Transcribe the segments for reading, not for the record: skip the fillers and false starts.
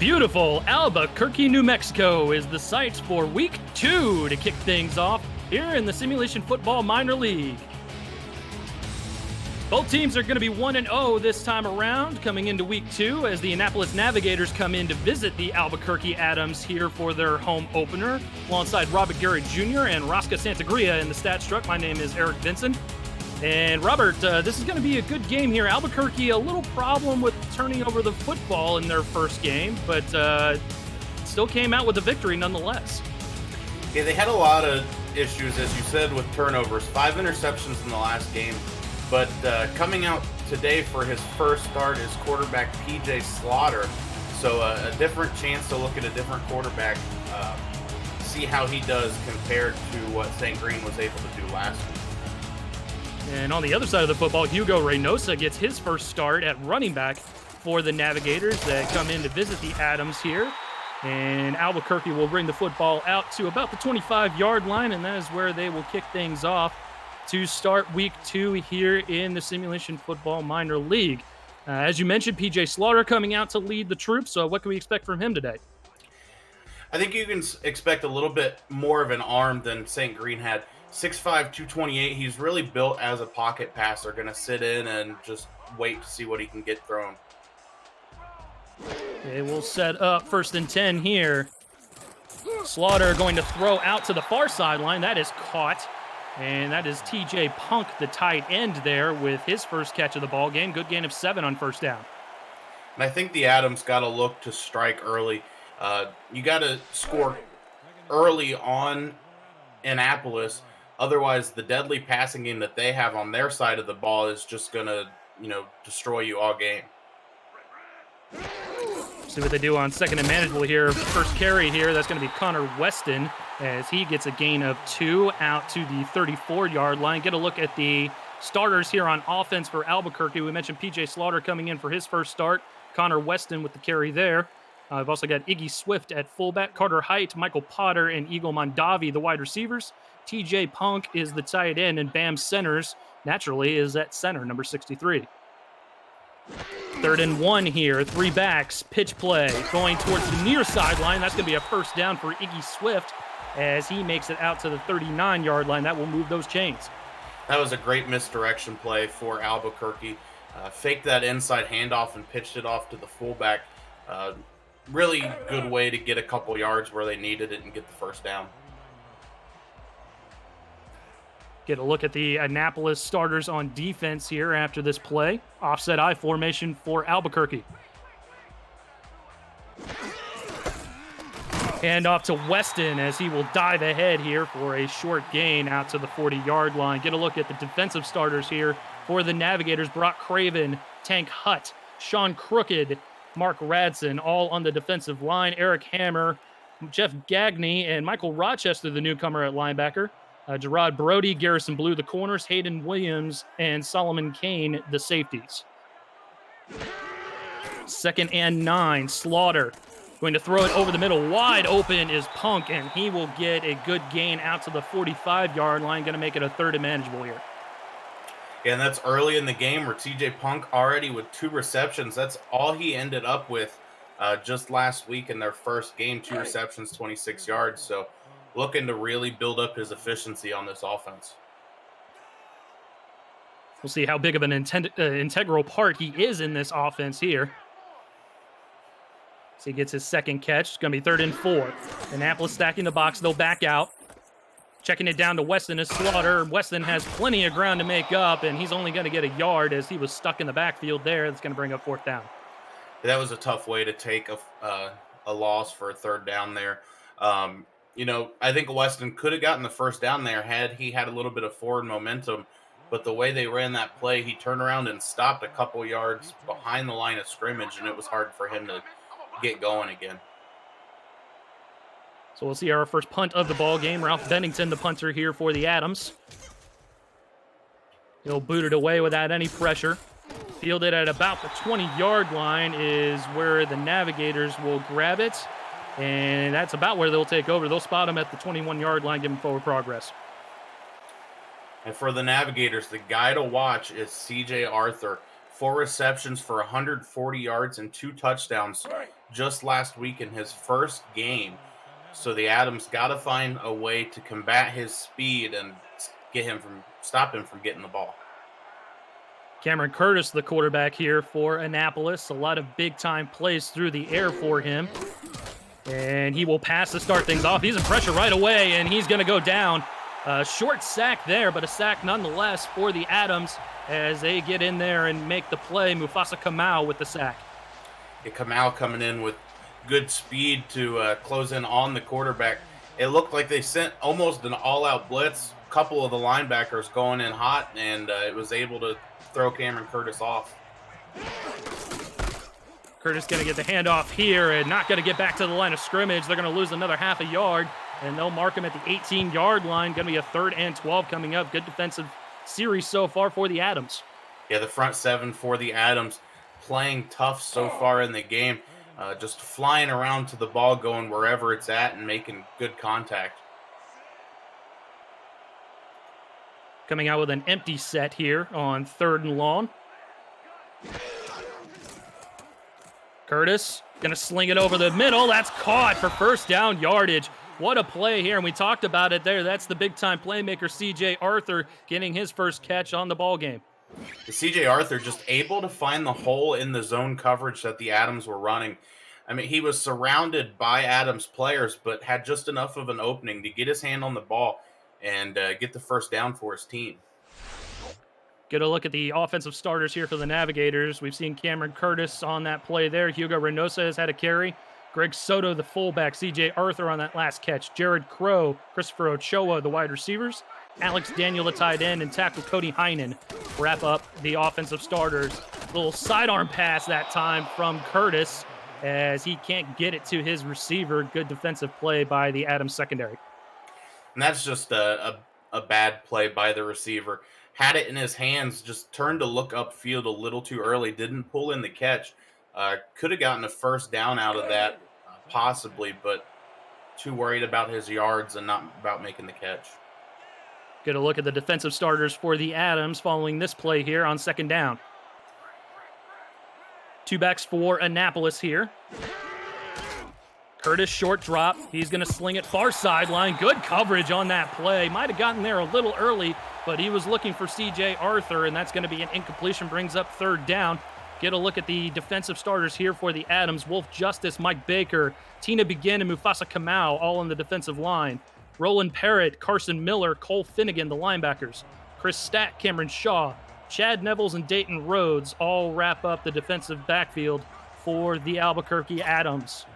Beautiful Albuquerque, New Mexico is the site for Week 2 to kick things off here in the Simulation Football Minor League. Both teams are going to be 1-0 this time around coming into Week 2 as the Annapolis Navigators come in to visit the Albuquerque Adams here for their home opener alongside Robert Garrett Jr. and Rosca Santagria in the stats truck. My name is Eric Vincent. And Robert, this is going to be a good game here. Albuquerque, a little problem with turning over the football in their first game, but still came out with a victory nonetheless. Yeah, they had a lot of issues, as you said, with turnovers. 5 interceptions in the last game. But coming out today for his first start is quarterback PJ Slaughter. So a different chance to look at a different quarterback, see how he does compared to what St. Green was able to do last week. And on the other side of the football, Hugo Reynosa gets his first start at running back for the Navigators that come in to visit the Adams here. And Albuquerque will bring the football out to about the 25-yard line, and that is where they will kick things off to start Week 2 here in the Simulation Football Minor League. As you mentioned, PJ Slaughter coming out to lead the troops, so what can we expect from him today? I think you can expect a little bit more of an arm than St. Green had. 6'5", 228. He's really built as a pocket passer, going to sit in and just wait to see what he can get thrown. They will set up 1st and 10 here. Slaughter going to throw out to the far sideline. That is caught. And that is TJ Punk, the tight end there, with his first catch of the ball game. Good gain of 7 on first down. And I think the Adams got to look to strike early. You got to score early on Annapolis. Otherwise, the deadly passing game that they have on their side of the ball is just going to, destroy you all game. See what they do on 2nd and manageable here. First carry here, that's going to be Connor Weston as he gets a gain of 2 out to the 34-yard line. Get a look at the starters here on offense for Albuquerque. We mentioned PJ Slaughter coming in for his first start. Connor Weston with the carry there. I've also got Iggy Swift at fullback, Carter Height, Michael Potter, and Eagle Mondavi, the wide receivers. TJ Punk is the tight end, and Bam Centers, naturally, is at center, number 63. 3rd and 1 here, 3 backs, pitch play, going towards the near sideline. That's going to be a first down for Iggy Swift as he makes it out to the 39-yard line. That will move those chains. That was a great misdirection play for Albuquerque. Faked that inside handoff and pitched it off to the fullback. Really good way to get a couple yards where they needed it and get the first down. Get a look at the Annapolis starters on defense here after this play. Offset I formation for Albuquerque. Hand off to Weston as he will dive ahead here for a short gain out to the 40-yard line. Get a look at the defensive starters here for the Navigators. Brock Craven, Tank Hutt, Sean Crooked, Mark Radson, all on the defensive line. Eric Hammer, Jeff Gagney, and Michael Rochester, the newcomer at linebacker. Gerard Brody, Garrison Blue, the corners. Hayden Williams, and Solomon Kane, the safeties. 2nd and 9, Slaughter going to throw it over the middle. Wide open is Punk, and he will get a good gain out to the 45-yard line. Going to make it a 3rd and manageable here. Yeah, and that's early in the game where TJ Punk already with 2 receptions. That's all he ended up with just last week in their first game. 2 receptions, 26 yards. So looking to really build up his efficiency on this offense. We'll see how big of an integral part he is in this offense here. So he gets his 2nd catch. It's going to be 3rd and 4. Annapolis stacking the box. They'll back out. Checking it down to Weston is Slaughter. Weston has plenty of ground to make up, and he's only going to get a yard as he was stuck in the backfield there. That's going to bring up 4th down. That was a tough way to take a loss for a 3rd down there. I think Weston could have gotten the first down there had he had a little bit of forward momentum, but the way they ran that play, he turned around and stopped a couple yards behind the line of scrimmage, and it was hard for him to get going again. So we'll see our first punt of the ball game. Ralph Bennington, the punter here for the Adams. He'll boot it away without any pressure. Fielded at about the 20-yard line is where the Navigators will grab it. And that's about where they'll take over. They'll spot him at the 21-yard line, give him forward progress. And for the Navigators, the guy to watch is C.J. Arthur. 4 receptions for 140 yards and 2 touchdowns. just last week in his first game. So the Adams got to find a way to combat his speed and stop him from getting the ball. Cameron Curtis, the quarterback here for Annapolis. A lot of big-time plays through the air for him. And he will pass to start things off. He's in pressure right away, and he's going to go down. Short sack there, but a sack nonetheless for the Adams as they get in there and make the play. Mufasa Kamau with the sack. Yeah, Kamau coming in with good speed to close in on the quarterback. It looked like they sent almost an all-out blitz. A couple of the linebackers going in hot, and it was able to throw Cameron Curtis off. Curtis going to get the handoff here and not going to get back to the line of scrimmage. They're going to lose another half a yard, and they'll mark him at the 18-yard line. Going to be a 3rd and 12 coming up. Good defensive series so far for the Adams. Yeah, the front seven for the Adams playing tough so far in the game. Just flying around to the ball, going wherever it's at and making good contact. Coming out with an empty set here on 3rd and long. Curtis going to sling it over the middle. That's caught for 1st down yardage. What a play here, and we talked about it there. That's the big-time playmaker, C.J. Arthur, getting his first catch on the ball game. C.J. Arthur just able to find the hole in the zone coverage that the Adams were running. I mean, he was surrounded by Adams players, but had just enough of an opening to get his hand on the ball and get the 1st down for his team. Get a look at the offensive starters here for the Navigators. We've seen Cameron Curtis on that play there. Hugo Reynosa has had a carry. Greg Soto, the fullback. C.J. Arthur on that last catch. Jared Crow, Christopher Ochoa, the wide receivers. Alex Daniel, the tight end, and tackle Cody Heinen wrap up the offensive starters. Little sidearm pass that time from Curtis as he can't get it to his receiver. Good defensive play by the Adams secondary. And that's just a bad play by the receiver. Had it in his hands, just turned to look upfield a little too early, didn't pull in the catch. Could have gotten a 1st down out of that, possibly, but too worried about his yards and not about making the catch. Get a look at the defensive starters for the Adams following this play here on 2nd down. 2 backs for Annapolis here. Curtis, short drop. He's going to sling it far sideline. Good coverage on that play. Might have gotten there a little early, but he was looking for C.J. Arthur, and that's going to be an incompletion. Brings up 3rd down. Get a look at the defensive starters here for the Adams. Wolf Justice, Mike Baker, Tina Begin, and Mufasa Kamau all on the defensive line. Roland Parrott, Carson Miller, Cole Finnegan, the linebackers. Chris Stack, Cameron Shaw, Chad Nevels, and Dayton Rhodes all wrap up the defensive backfield for the Albuquerque Adams.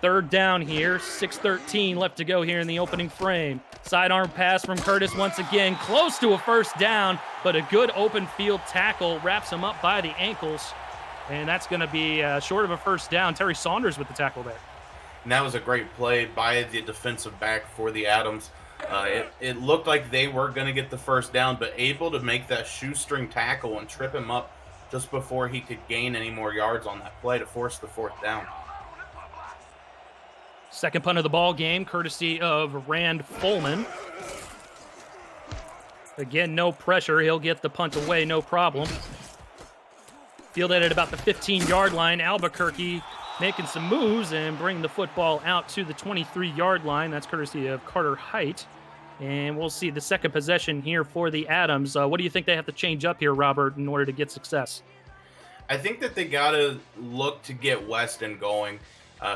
3rd down here, 6:13 left to go here in the opening frame. Sidearm pass from Curtis once again, close to a 1st down, but a good open field tackle wraps him up by the ankles, and that's going to be short of a 1st down. Terry Saunders with the tackle there. And that was a great play by the defensive back for the Adams. It looked like they were going to get the 1st down, but able to make that shoestring tackle and trip him up just before he could gain any more yards on that play to force the 4th down. Second punt of the ball game, courtesy of Rand Fullman. Again, no pressure. He'll get the punt away, no problem. Fielded at about the 15-yard line. Albuquerque making some moves and bring the football out to the 23-yard line. That's courtesy of Carter Height. And we'll see the second possession here for the Adams. What do you think they have to change up here, Robert, in order to get success? I think that they got to look to get Weston going.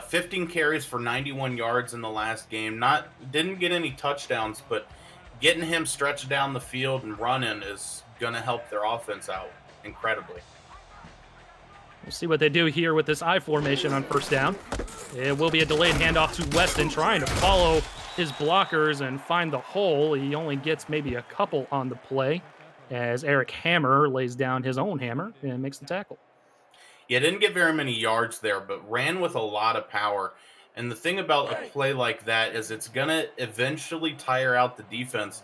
15 carries for 91 yards in the last game. Didn't get any touchdowns, but getting him stretched down the field and running is going to help their offense out incredibly. We'll see what they do here with this I formation on 1st down. It will be a delayed handoff to Weston, trying to follow his blockers and find the hole. He only gets maybe a couple on the play as Eric Hammer lays down his own hammer and makes the tackle. Yeah, didn't get very many yards there, but ran with a lot of power. And the thing about a play like that is it's going to eventually tire out the defense,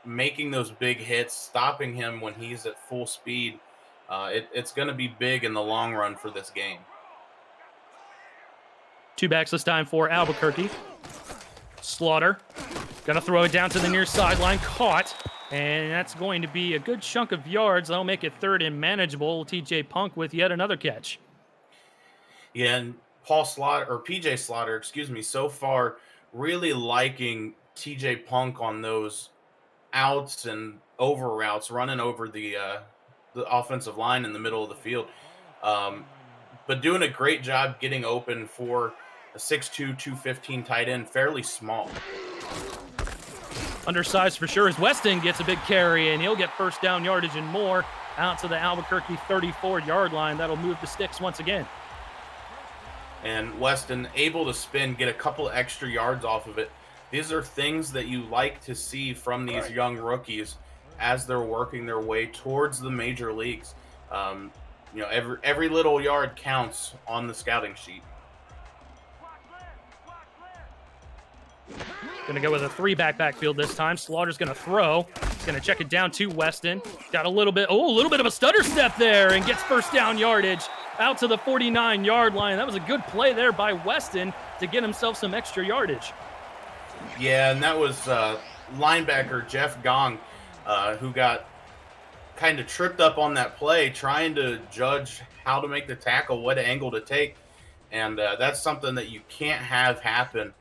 making those big hits, stopping him when he's at full speed. It's going to be big in the long run for this game. 2 backs this time for Albuquerque. Slaughter, going to throw it down to the near sideline, caught. And that's going to be a good chunk of yards. That'll make it 3rd and manageable. TJ Punk with yet another catch. Yeah, and Paul Slaughter or PJ Slaughter, excuse me, so far really liking TJ Punk on those outs and over routes, running over the offensive line in the middle of the field. Um, but doing a great job getting open for a 6'2", 215 tight end, fairly small. Undersized for sure as Weston gets a big carry, and he'll get first down yardage and more out to the Albuquerque 34-yard line. That'll move the sticks once again. And Weston able to spin, get a couple extra yards off of it. These are things that you like to see from these young rookies as they're working their way towards the major leagues. Um, every little yard counts on the scouting sheet. Going to go with a three-back backfield this time. Slaughter's going to throw. He's going to check it down to Weston. Got a little bit of a stutter step there and gets first down yardage out to the 49-yard line. That was a good play there by Weston to get himself some extra yardage. Yeah, and that was linebacker Jeff Gong, who got kind of tripped up on that play, trying to judge how to make the tackle, what angle to take. And that's something that you can't have happen.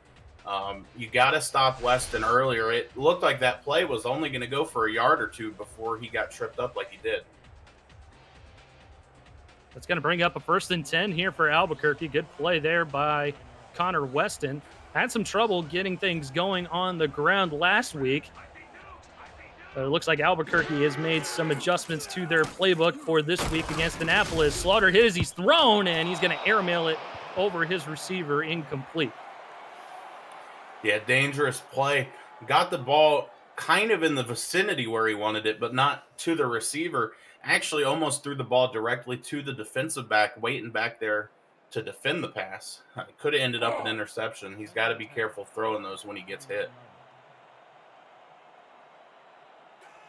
You got to stop Weston earlier. It looked like that play was only going to go for a yard or two before he got tripped up like he did. That's going to bring up a 1st and 10 here for Albuquerque. Good play there by Connor Weston. Had some trouble getting things going on the ground last week. But it looks like Albuquerque has made some adjustments to their playbook for this week against Annapolis. Slaughter hit as he's thrown, and he's going to airmail it over his receiver, incomplete. Yeah, dangerous play. Got the ball kind of in the vicinity where he wanted it, but not to the receiver. Actually almost threw the ball directly to the defensive back, waiting back there to defend the pass. Could have ended up an interception. He's got to be careful throwing those when he gets hit.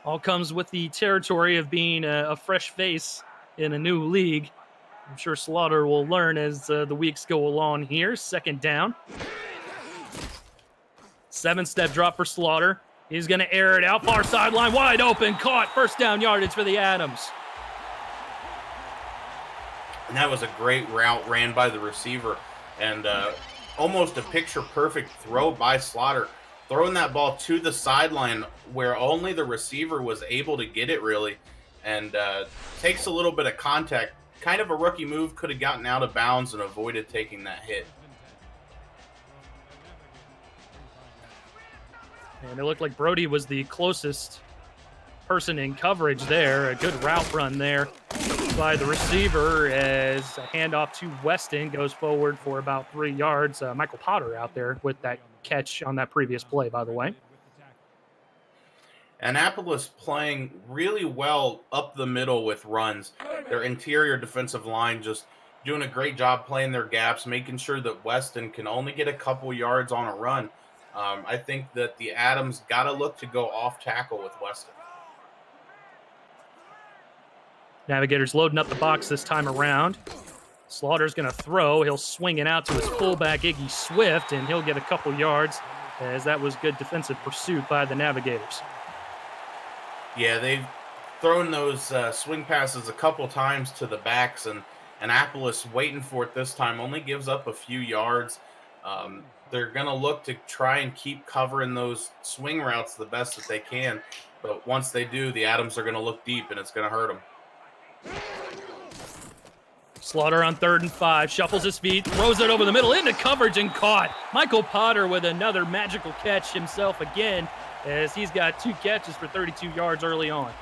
All comes with the territory of being a fresh face in a new league. I'm sure Slaughter will learn as the weeks go along here. 2nd down. 7-step drop for Slaughter. He's going to air it out. Far sideline, wide open. Caught. First down yardage for the Adams. And that was a great route ran by the receiver. And almost a picture-perfect throw by Slaughter. Throwing that ball to the sideline where only the receiver was able to get it, really. And takes a little bit of contact. Kind of a rookie move. Could have gotten out of bounds and avoided taking that hit. And it looked like Brody was the closest person in coverage there. A good route run there by the receiver as a handoff to Weston goes forward for about 3 yards. Michael Potter out there with that catch on that previous play, by the way. Annapolis playing really well up the middle with runs. Their interior defensive line just doing a great job playing their gaps, making sure that Weston can only get a couple yards on a run. I think that the Adams got to look to go off tackle with Weston. Navigators loading up the box this time around. Slaughter's going to throw. He'll swing it out to his fullback, Iggy Swift, and he'll get a couple yards as that was good defensive pursuit by the Navigators. Yeah, they've thrown those swing passes a couple times to the backs, and Annapolis waiting for it this time only gives up a few yards. They're going to look to try and keep covering those swing routes the best that they can. But once they do, the Adams are going to look deep, and it's going to hurt them. Slaughter on 3rd and 5, shuffles his feet, throws it over the middle into coverage and caught. Michael Potter with another magical catch himself again as he's got 2 catches for 32 yards early on.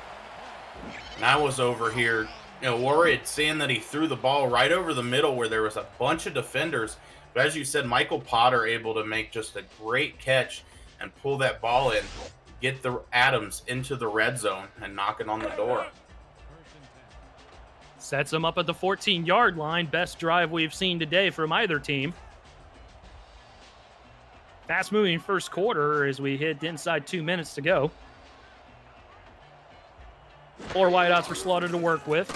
And I was over here, worried seeing that he threw the ball right over the middle where there was a bunch of defenders. But as you said, Michael Potter able to make just a great catch and pull that ball in, get the Adams into the red zone and knocking on the door. Sets him up at the 14-yard line. Best drive we've seen today from either team. Fast-moving first quarter as we hit inside 2 minutes to go. 4 wideouts for Slaughter to work with.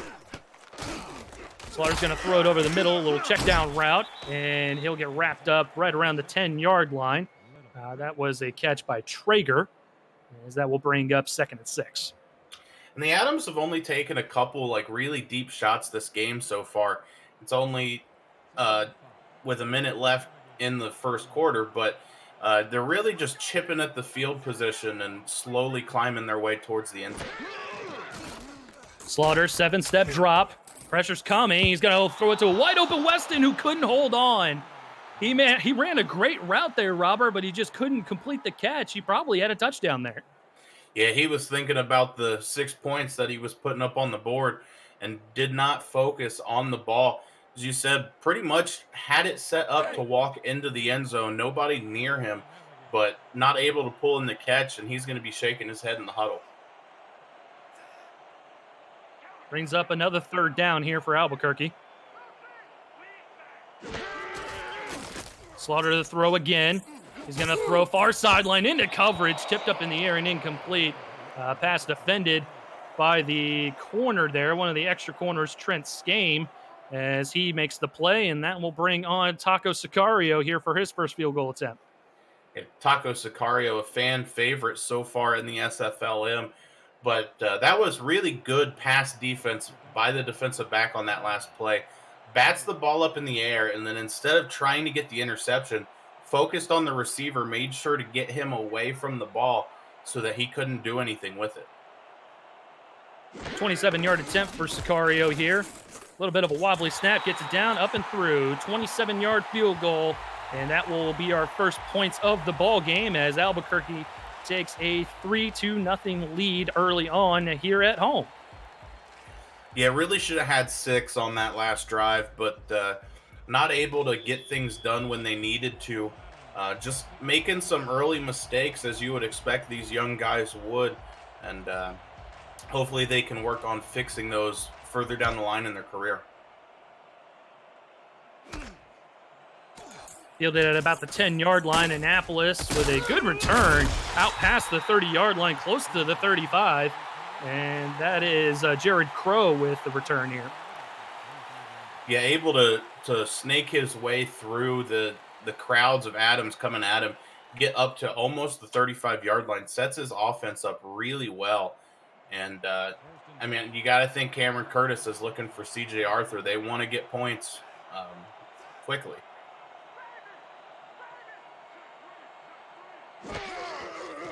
Slaughter's going to throw it over the middle, a little check down route, and he'll get wrapped up right around the 10-yard line. That was a catch by Traeger, as that will bring up 2nd and 6. And the Adams have only taken a couple really deep shots this game so far. It's only uh, with a minute left in the first quarter, but they're really just chipping at the field position and slowly climbing their way towards the end zone. Slaughter, 7-step drop. Pressure's coming. He's going to throw it to a wide open Weston who couldn't hold on. He ran a great route there, Robert, but he just couldn't complete the catch. He probably had a touchdown there. Yeah, he was thinking about the 6 points that he was putting up on the board and did not focus on the ball. As you said, pretty much had it set up to walk into the end zone, nobody near him, but not able to pull in the catch, and he's going to be shaking his head in the huddle. Brings up another 3rd down here for Albuquerque. Slaughter to throw again. He's going to throw far sideline into coverage, tipped up in the air and incomplete. Pass defended by the corner there, one of the extra corners, Trent Skame, as he makes the play, and that will bring on Taco Sicario here for his first field goal attempt. Yeah, Taco Sicario, a fan favorite so far in the SFLm, but that was really good pass defense by the defensive back on that last play. Bats the ball up in the air, and then instead of trying to get the interception, focused on the receiver, made sure to get him away from the ball so that he couldn't do anything with it. 27-yard attempt for Sicario here. A little bit of a wobbly snap, gets it down, up and through. 27-yard field goal, and that will be our first points of the ball game as Albuquerque takes a 3-0 lead early on here at home. Yeah, really should have had 6 on that last drive, but not able to get things done when they needed to. Just making some early mistakes, as you would expect these young guys would, and hopefully they can work on fixing those further down the line in their career. Fielded at about the 10-yard line, Annapolis with a good return out past the 30-yard line, close to the 35. And that is Jared Crow with the return here. Yeah, able to snake his way through the crowds of Adams coming at him, get up to almost the 35-yard line, sets his offense up really well. And, I mean, you got to think Cameron Curtis is looking for C.J. Arthur. They want to get points quickly.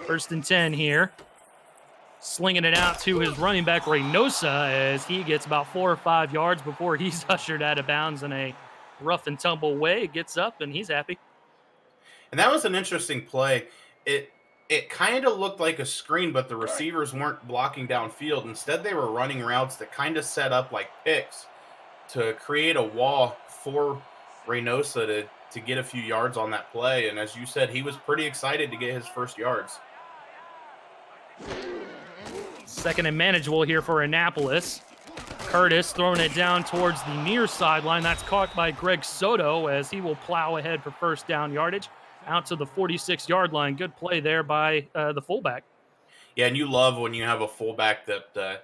First and 10 here. Slinging it out to his running back, Reynosa, as he gets about 4 or 5 yards before he's ushered out of bounds in a rough and tumble way. Gets up, and he's happy. And that was an interesting play. It kind of looked like a screen, but the receivers weren't blocking downfield. Instead, they were running routes that kind of set up like picks to create a wall for Reynosa to get a few yards on that play. And as you said, he was pretty excited to get his first yards. Second and manageable here for Annapolis. Curtis throwing it down towards the near sideline. That's caught by Greg Soto as he will plow ahead for first down yardage out to the 46-yard line. Good play there by the fullback. Yeah, and you love when you have a fullback that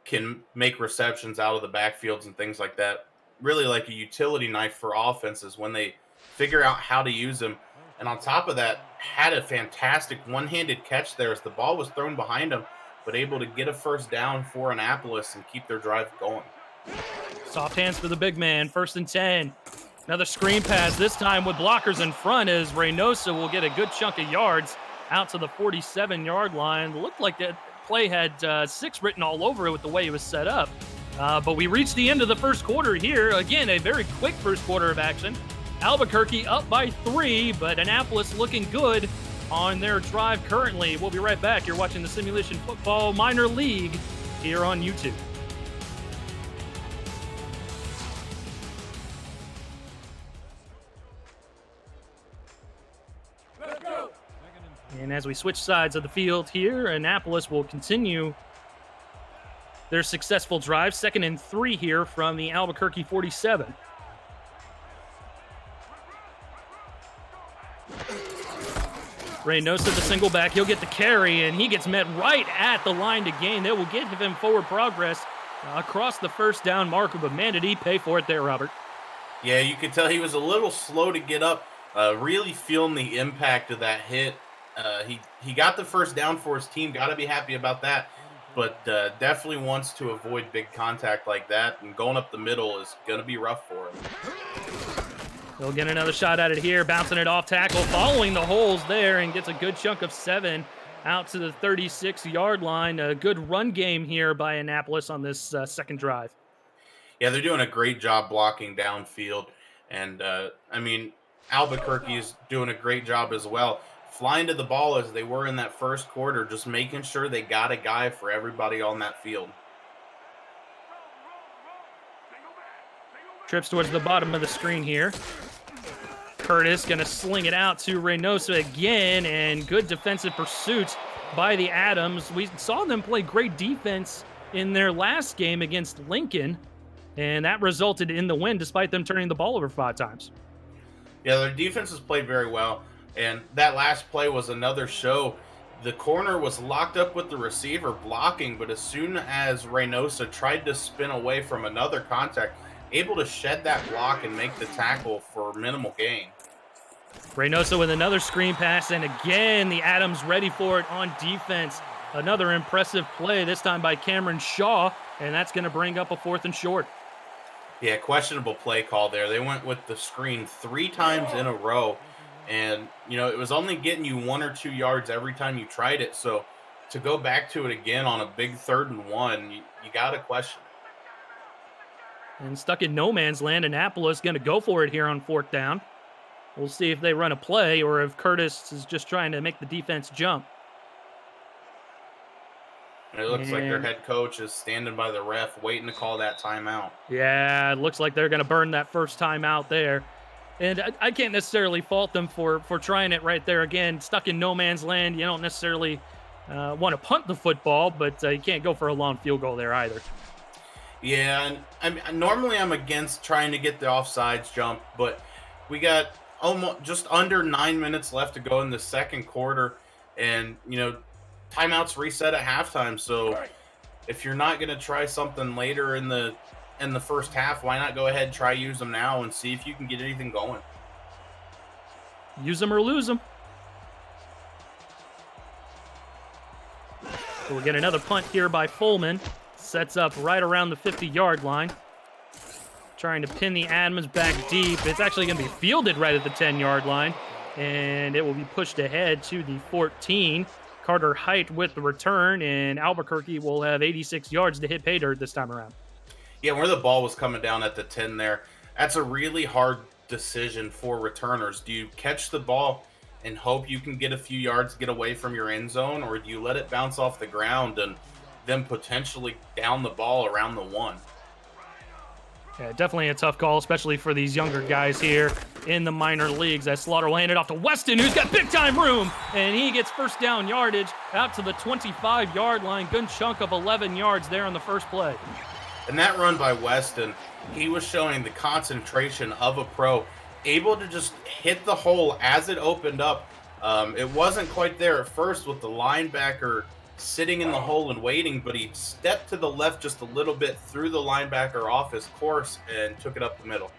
can make receptions out of the backfields and things like that. Really like a utility knife for offenses when they figure out how to use him. And on top of that, had a fantastic one-handed catch there as the ball was thrown behind him, but able to get a first down for Annapolis and keep their drive going. Soft hands for the big man. First and 10. Another screen pass, this time with blockers in front, as Reynosa will get a good chunk of yards out to the 47-yard line. Looked like that play had 6 written all over it with the way it was set up. But we reached the end of the first quarter here. Again, a very quick first quarter of action. Albuquerque up by 3, but Annapolis looking good on their drive currently. We'll be right back. You're watching the Simulation Football Minor League here on YouTube. And as we switch sides of the field here, Annapolis will continue their successful drive. 2nd and 3 here from the Albuquerque 47. Reynosa, the single back, he'll get the carry, and he gets met right at the line to gain. That will give him forward progress across the first down marker, but man, did he pay for it there, Robert. Yeah, you could tell he was a little slow to get up, really feeling the impact of that hit. He got the first down for his team, got to be happy about that, but definitely wants to avoid big contact like that, and going up the middle is going to be rough for him. He'll get another shot at it here, bouncing it off tackle, following the holes there, and gets a good chunk of 7 out to the 36-yard line. A good run game here by Annapolis on this second drive. Yeah, they're doing a great job blocking downfield. And, I mean, Albuquerque's doing a great job as well. Flying to the ball as they were in that first quarter, just making sure they got a guy for everybody on that field. Trips towards the bottom of the screen here. Curtis going to sling it out to Reynosa again, and good defensive pursuit by the Adams. We saw them play great defense in their last game against Lincoln, and that resulted in the win despite them turning the ball over 5 times. Yeah, their defense has played very well, and that last play was another show. The corner was locked up with the receiver blocking, but as soon as Reynosa tried to spin away from another contact, able to shed that block and make the tackle for minimal gain. Reynosa with another screen pass, and again, the Adams ready for it on defense. Another impressive play, this time by Cameron Shaw, and that's going to bring up a 4th and short. Yeah, questionable play call there. They went with the screen 3 times in a row, and, it was only getting you 1 or 2 yards every time you tried it, so to go back to it again on a big 3rd and 1, you got to question it. And stuck in no man's land, Annapolis going to go for it here on 4th down. We'll see if they run a play or if Curtis is just trying to make the defense jump. And it looks like their head coach is standing by the ref waiting to call that timeout. Yeah, it looks like they're going to burn that first timeout there. And I can't necessarily fault them for trying it right there. Again, stuck in no man's land. You don't necessarily want to punt the football, but you can't go for a long field goal there either. Yeah, and normally I'm against trying to get the offsides jump, but we got almost just under 9 minutes left to go in the second quarter, and timeouts reset at halftime. So if you're not going to try something later in the first half, why not go ahead and use them now and see if you can get anything going? Use them or lose them. So we'll get another punt here by Fullman. Sets up right around the 50-yard line. Trying to pin the Adams back deep. It's actually going to be fielded right at the 10-yard line, and it will be pushed ahead to the 14. Carter Height with the return, and Albuquerque will have 86 yards to hit pay dirt this time around. Yeah, where the ball was coming down at the 10 there, that's a really hard decision for returners. Do you catch the ball and hope you can get a few yards, get away from your end zone, or do you let it bounce off the ground and then potentially down the ball around the 1? Yeah, definitely a tough call, especially for these younger guys here in the minor leagues. As Slaughter will hand it off to Weston, who's got big-time room, and he gets first down yardage out to the 25-yard line. Good chunk of 11 yards there on the first play. And that run by Weston, he was showing the concentration of a pro, able to just hit the hole as it opened up. It wasn't quite there at first with the linebacker sitting in the hole and waiting, but he stepped to the left just a little bit, threw the linebacker off his course, and took it up the middle.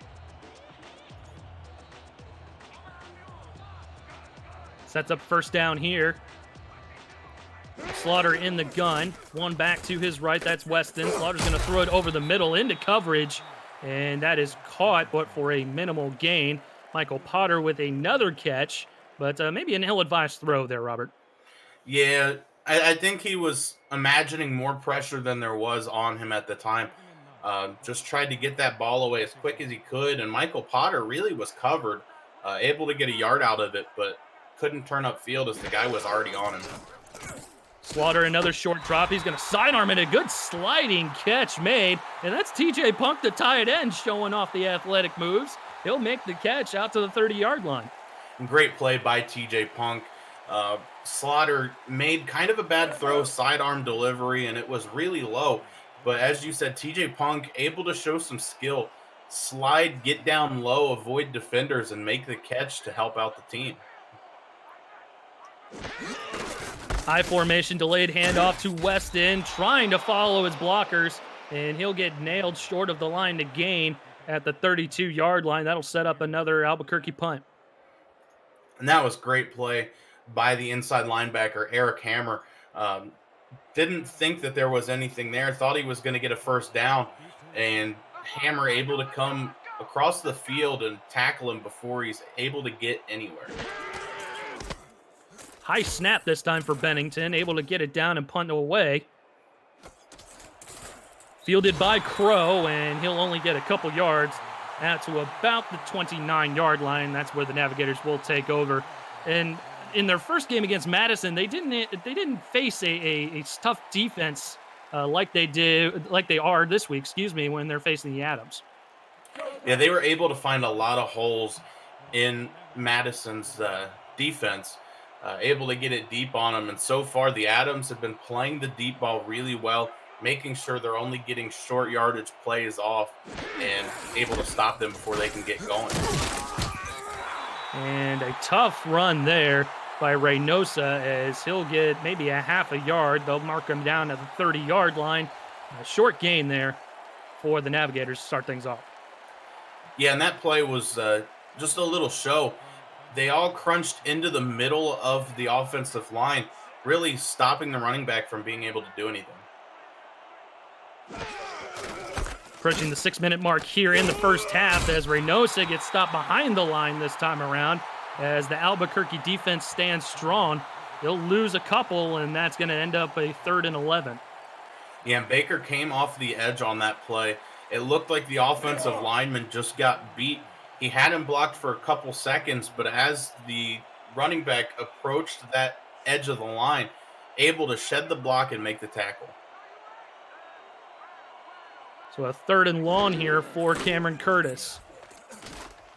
Sets up first down here. Slaughter in the gun. One back to his right. That's Weston. Slaughter's going to throw it over the middle into coverage, and that is caught, but for a minimal gain. Michael Potter with another catch, but maybe an ill-advised throw there, Robert. Yeah, I think he was imagining more pressure than there was on him at the time. Just tried to get that ball away as quick as he could, and Michael Potter really was covered, able to get a yard out of it, but couldn't turn upfield as the guy was already on him. Slaughter, another short drop. He's going to sidearm it. A good sliding catch made, and that's TJ Punk, the tight end, showing off the athletic moves. He'll make the catch out to the 30-yard line. Great play by TJ Punk. Slaughter made kind of a bad throw, sidearm delivery, and it was really low. But as you said, TJ Punk able to show some skill, slide, get down low, avoid defenders, and make the catch to help out the team. High formation, delayed handoff to Weston, trying to follow his blockers, and he'll get nailed short of the line to gain at the 32-yard line. That'll set up another Albuquerque punt. And that was great play by the inside linebacker, Eric Hammer. Didn't think that there was anything there, thought he was going to get a first down, and Hammer able to come across the field and tackle him before he's able to get anywhere. High snap this time for Bennington, able to get it down and punt away. Fielded by Crow, and he'll only get a couple yards out to about the 29-yard line. That's where the Navigators will take over. And in their first game against Madison, they didn't face a tough defense like they are this week, when they're facing the Adams. Yeah, they were able to find a lot of holes in Madison's defense, able to get it deep on them. And so far, the Adams have been playing the deep ball really well, making sure they're only getting short yardage plays off and able to stop them before they can get going. And a tough run there by Reynosa as he'll get maybe a half a yard. They'll mark him down at the 30-yard line. A short gain there for the Navigators to start things off. Yeah, and that play was just a little show. They all crunched into the middle of the offensive line, really stopping the running back from being able to do anything. Approaching the 6-minute mark here in the first half as Reynosa gets stopped behind the line this time around as the Albuquerque defense stands strong. They'll lose a couple, and that's going to end up a 3rd and 11. Yeah, and Baker came off the edge on that play. It looked like the offensive lineman just got beat. He had him blocked for a couple seconds, but as the running back approached that edge of the line, able to shed the block and make the tackle. So a 3rd and long here for Cameron Curtis.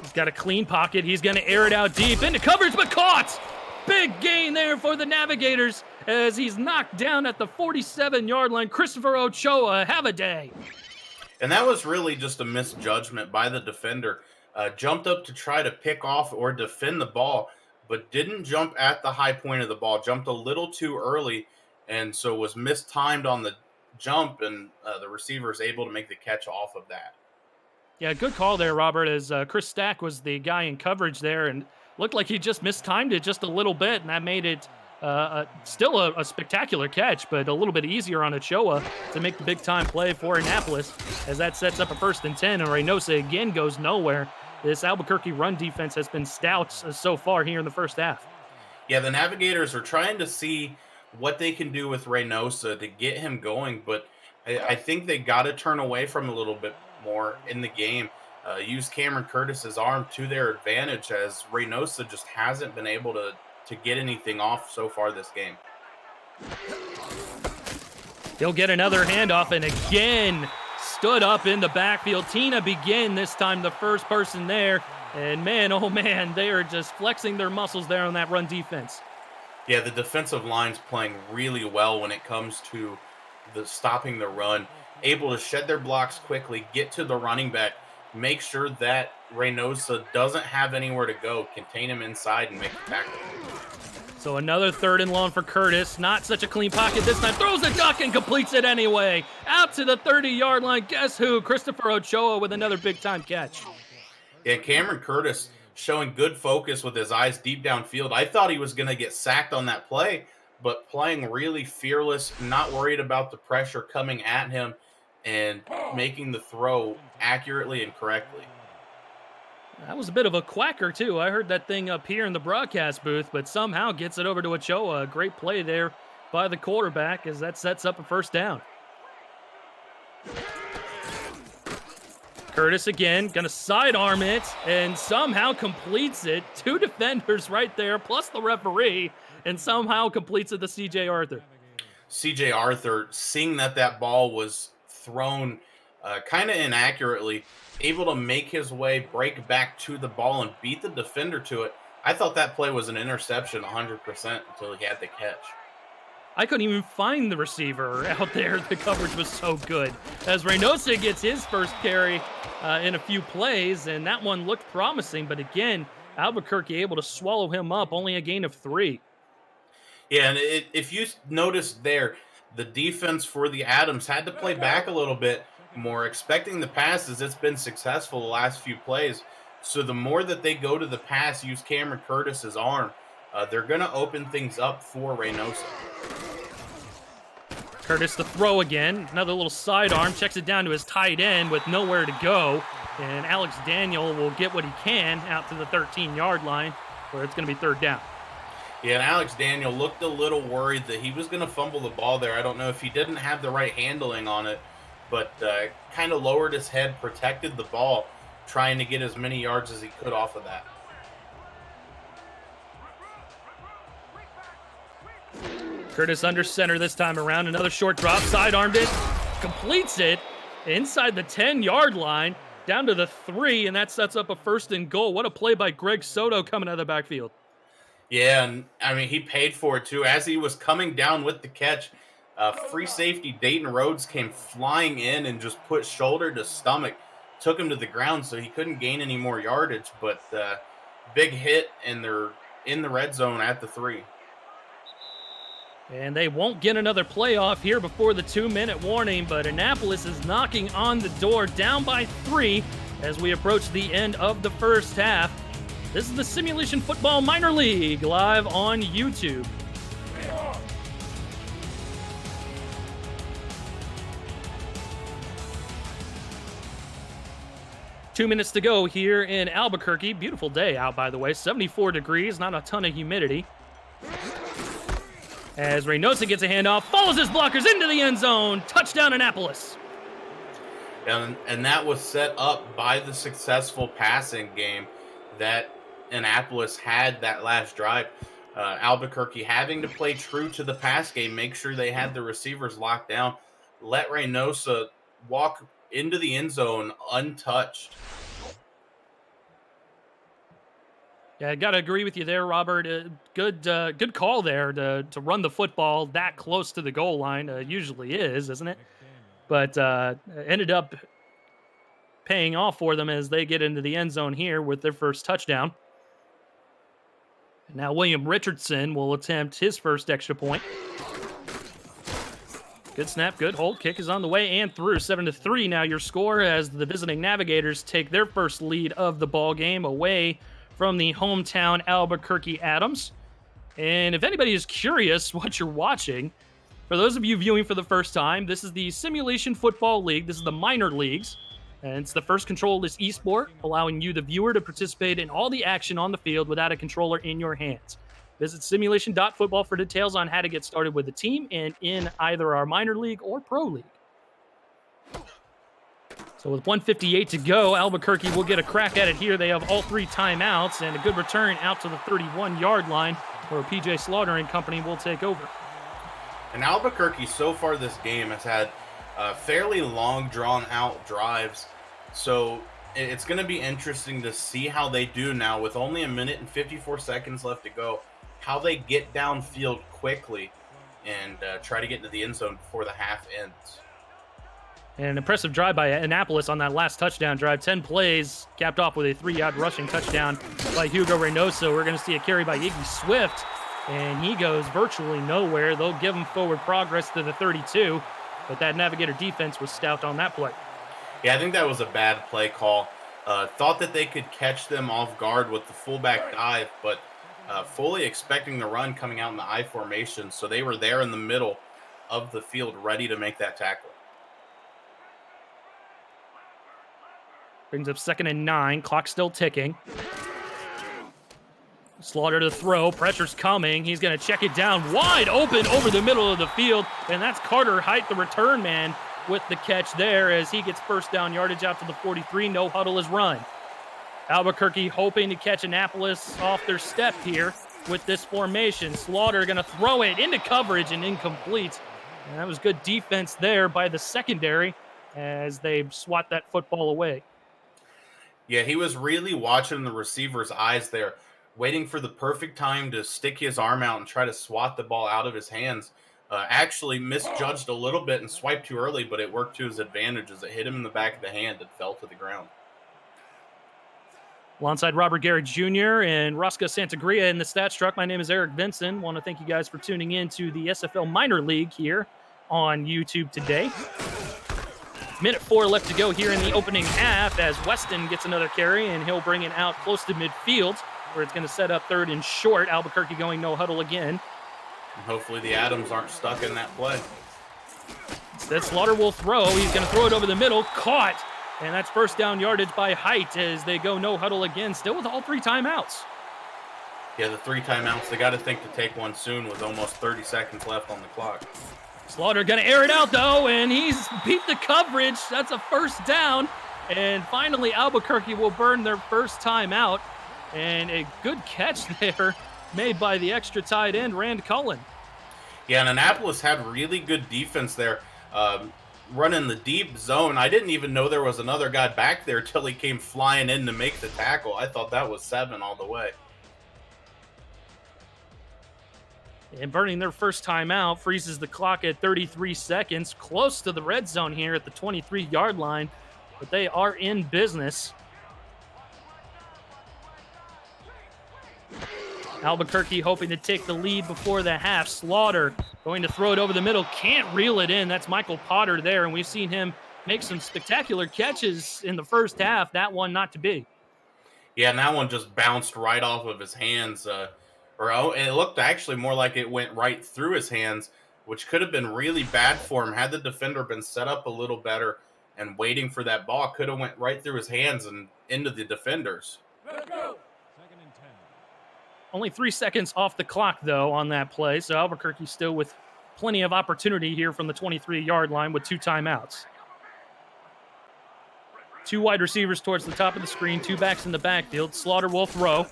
He's got a clean pocket. He's going to air it out deep into coverage, but caught! Big gain there for the Navigators as he's knocked down at the 47-yard line. Christopher Ochoa, have a day. And that was really just a misjudgment by the defender. Jumped up to try to pick off or defend the ball, but didn't jump at the high point of the ball. Jumped a little too early, and so was mistimed on the jump, and the receiver is able to make the catch off of that. Yeah, good call there, Robert, as Chris Stack was the guy in coverage there, and looked like he just mistimed it just a little bit, and that made it still a spectacular catch, but a little bit easier on Ochoa to make the big-time play for Annapolis, as that sets up a 1st and 10, and Reynosa again goes nowhere. This Albuquerque run defense has been stout so far here in the first half. Yeah, the Navigators are trying to see what they can do with Reynosa to get him going, but I think they got to turn away from a little bit more in the game. Use Cameron Curtis's arm to their advantage, as Reynosa just hasn't been able to get anything off so far this game. He'll get another handoff, and again stood up in the backfield. Tina Begin, this time the first person there. And man, oh man, they are just flexing their muscles there on that run defense. Yeah, the defensive line's playing really well when it comes to the stopping the run. Able to shed their blocks quickly, get to the running back, make sure that Reynosa doesn't have anywhere to go, contain him inside and make the tackle. So another 3rd and long for Curtis. Not such a clean pocket this time. Throws a duck and completes it anyway. Out to the 30-yard line. Guess who? Christopher Ochoa with another big-time catch. Yeah, Cameron Curtis showing good focus with his eyes deep downfield. I thought he was going to get sacked on that play, but playing really fearless, not worried about the pressure coming at him, and making the throw accurately and correctly. That was a bit of a quacker, too. I heard that thing up here in the broadcast booth, but somehow gets it over to Ochoa. A great play there by the quarterback as that sets up a 1st down. Curtis again, going to sidearm it and somehow completes it. 2 defenders right there, plus the referee, and somehow completes it to C.J. Arthur. C.J. Arthur, seeing that ball was thrown kind of inaccurately, able to make his way, break back to the ball, and beat the defender to it. I thought that play was an interception 100% until he had the catch. I couldn't even find the receiver out there. The coverage was so good. As Reynosa gets his first carry in a few plays, and that one looked promising. But again, Albuquerque able to swallow him up, only a gain of 3. Yeah, and if you noticed there, the defense for the Adams had to play back a little bit more, expecting the passes. It's been successful the last few plays. So the more that they go to the pass, use Cameron Curtis's arm, they're going to open things up for Reynosa. Curtis the throw again. Another little sidearm. Checks it down to his tight end with nowhere to go. And Alex Daniel will get what he can out to the 13-yard line, where it's going to be 3rd down. Yeah, and Alex Daniel looked a little worried that he was going to fumble the ball there. I don't know if he didn't have the right handling on it, but kind of lowered his head, protected the ball, trying to get as many yards as he could off of that. Curtis under center this time around. Another short drop, sidearmed it, completes it inside the 10-yard line, down to the 3, and that sets up a 1st and goal. What a play by Greg Soto coming out of the backfield. Yeah, and I mean, he paid for it too. As he was coming down with the catch, free safety Dayton Rhodes came flying in and just put shoulder to stomach, took him to the ground, so he couldn't gain any more yardage. But big hit, and they're in the red zone at the 3. And they won't get another playoff here before the 2-minute warning, but Annapolis is knocking on the door, down by 3 as we approach the end of the first half. This is the Simulation Football Minor League live on YouTube. Two minutes to go here in Albuquerque. Beautiful day out, by the way. 74 degrees, not a ton of humidity. As Reynosa gets a handoff, follows his blockers into the end zone. Touchdown, Annapolis. And that was set up by the successful passing game that Annapolis had that last drive. Albuquerque having to play true to the pass game, make sure they had the receivers locked down, let Reynosa walk into the end zone untouched. Yeah, I got to agree with you there, Robert. Good call there to run the football that close to the goal line. Usually is, isn't it? But ended up paying off for them as they get into the end zone here with their first touchdown. Now William Richardson will attempt his first extra point. Good snap, good hold. Kick is on the way and through. 7-3 now your score as the visiting Navigators take their first lead of the ball game away from the hometown Albuquerque Adams. And if anybody is curious what you're watching, for those of you viewing for the first time, this is the Simulation Football League. This is the minor leagues. And it's the first controlled-less esport, allowing you, the viewer, to participate in all the action on the field without a controller in your hands. Visit simulation.football for details on how to get started with the team and in either our minor league or pro league. So with 1:58 to go, Albuquerque will get a crack at it here. They have all 3 timeouts and a good return out to the 31-yard line where PJ Slaughter and company will take over. And Albuquerque so far this game has had fairly long, drawn-out drives. So it's going to be interesting to see how they do now with only 1 minute and 54 seconds left to go, how they get downfield quickly and try to get into the end zone before the half ends. And an impressive drive by Annapolis on that last touchdown drive. 10 plays, capped off with a 3-yard rushing touchdown by Hugo Reynosa. We're going to see a carry by Iggy Swift, and he goes virtually nowhere. They'll give him forward progress to the 32, but that Navigator defense was stout on that play. Yeah, I think that was a bad play call. Thought that they could catch them off guard with the fullback dive, but fully expecting the run coming out in the I formation, so they were there in the middle of the field ready to make that tackle. Brings up 2nd and 9. Clock still ticking. Slaughter to throw. Pressure's coming. He's going to check it down wide open over the middle of the field. And that's Carter Height, the return man, with the catch there as he gets first down yardage out to the 43. No huddle is run. Albuquerque hoping to catch Annapolis off their step here with this formation. Slaughter going to throw it into coverage and incomplete. And that was good defense there by the secondary as they swat that football away. Yeah, he was really watching the receiver's eyes there, waiting for the perfect time to stick his arm out and try to swat the ball out of his hands. Actually misjudged a little bit and swiped too early, but it worked to his advantage as it hit him in the back of the hand and fell to the ground. Alongside Robert Garrett Jr. and Roscoe Santagria in the Stats Truck, my name is Eric Vinson. Want to thank you guys for tuning in to the SFL Minor League here on YouTube today. 1:04 left to go here in the opening half as Weston gets another carry, and he'll bring it out close to midfield where it's going to set up 3rd and short. Albuquerque going no huddle again. And hopefully the Adams aren't stuck in that play. Instead, Slaughter will throw. He's going to throw it over the middle. Caught And that's first down yardage by Height as they go no huddle again, still with all 3 timeouts. Yeah, the 3 timeouts. They got to think to take one soon with almost 30 seconds left on the clock. Slaughter going to air it out, though, and he's beat the coverage. That's a first down. And finally, Albuquerque will burn their first timeout. And a good catch there made by the extra tight end, Rand Cullen. Yeah, and Annapolis had really good defense there. Running the deep zone. I didn't even know there was another guy back there till he came flying in to make the tackle. I thought that was 7 all the way. And burning their first timeout freezes the clock at 33 seconds, close to the red zone here at the 23-yard line, but they are in business. Albuquerque hoping to take the lead before the half. Slaughter going to throw it over the middle. Can't reel it in. That's Michael Potter there, and we've seen him make some spectacular catches in the first half. That one not to be. Yeah, and that one just bounced right off of his hands. It looked actually more like it went right through his hands, which could have been really bad for him. Had the defender been set up a little better and waiting for that ball, could have went right through his hands and into the defenders. Let's go. Only 3 seconds off the clock, though, on that play. So Albuquerque still with plenty of opportunity here from the 23-yard line with 2 timeouts. 2 wide receivers towards the top of the screen, 2 backs in the backfield. Slaughter will throw.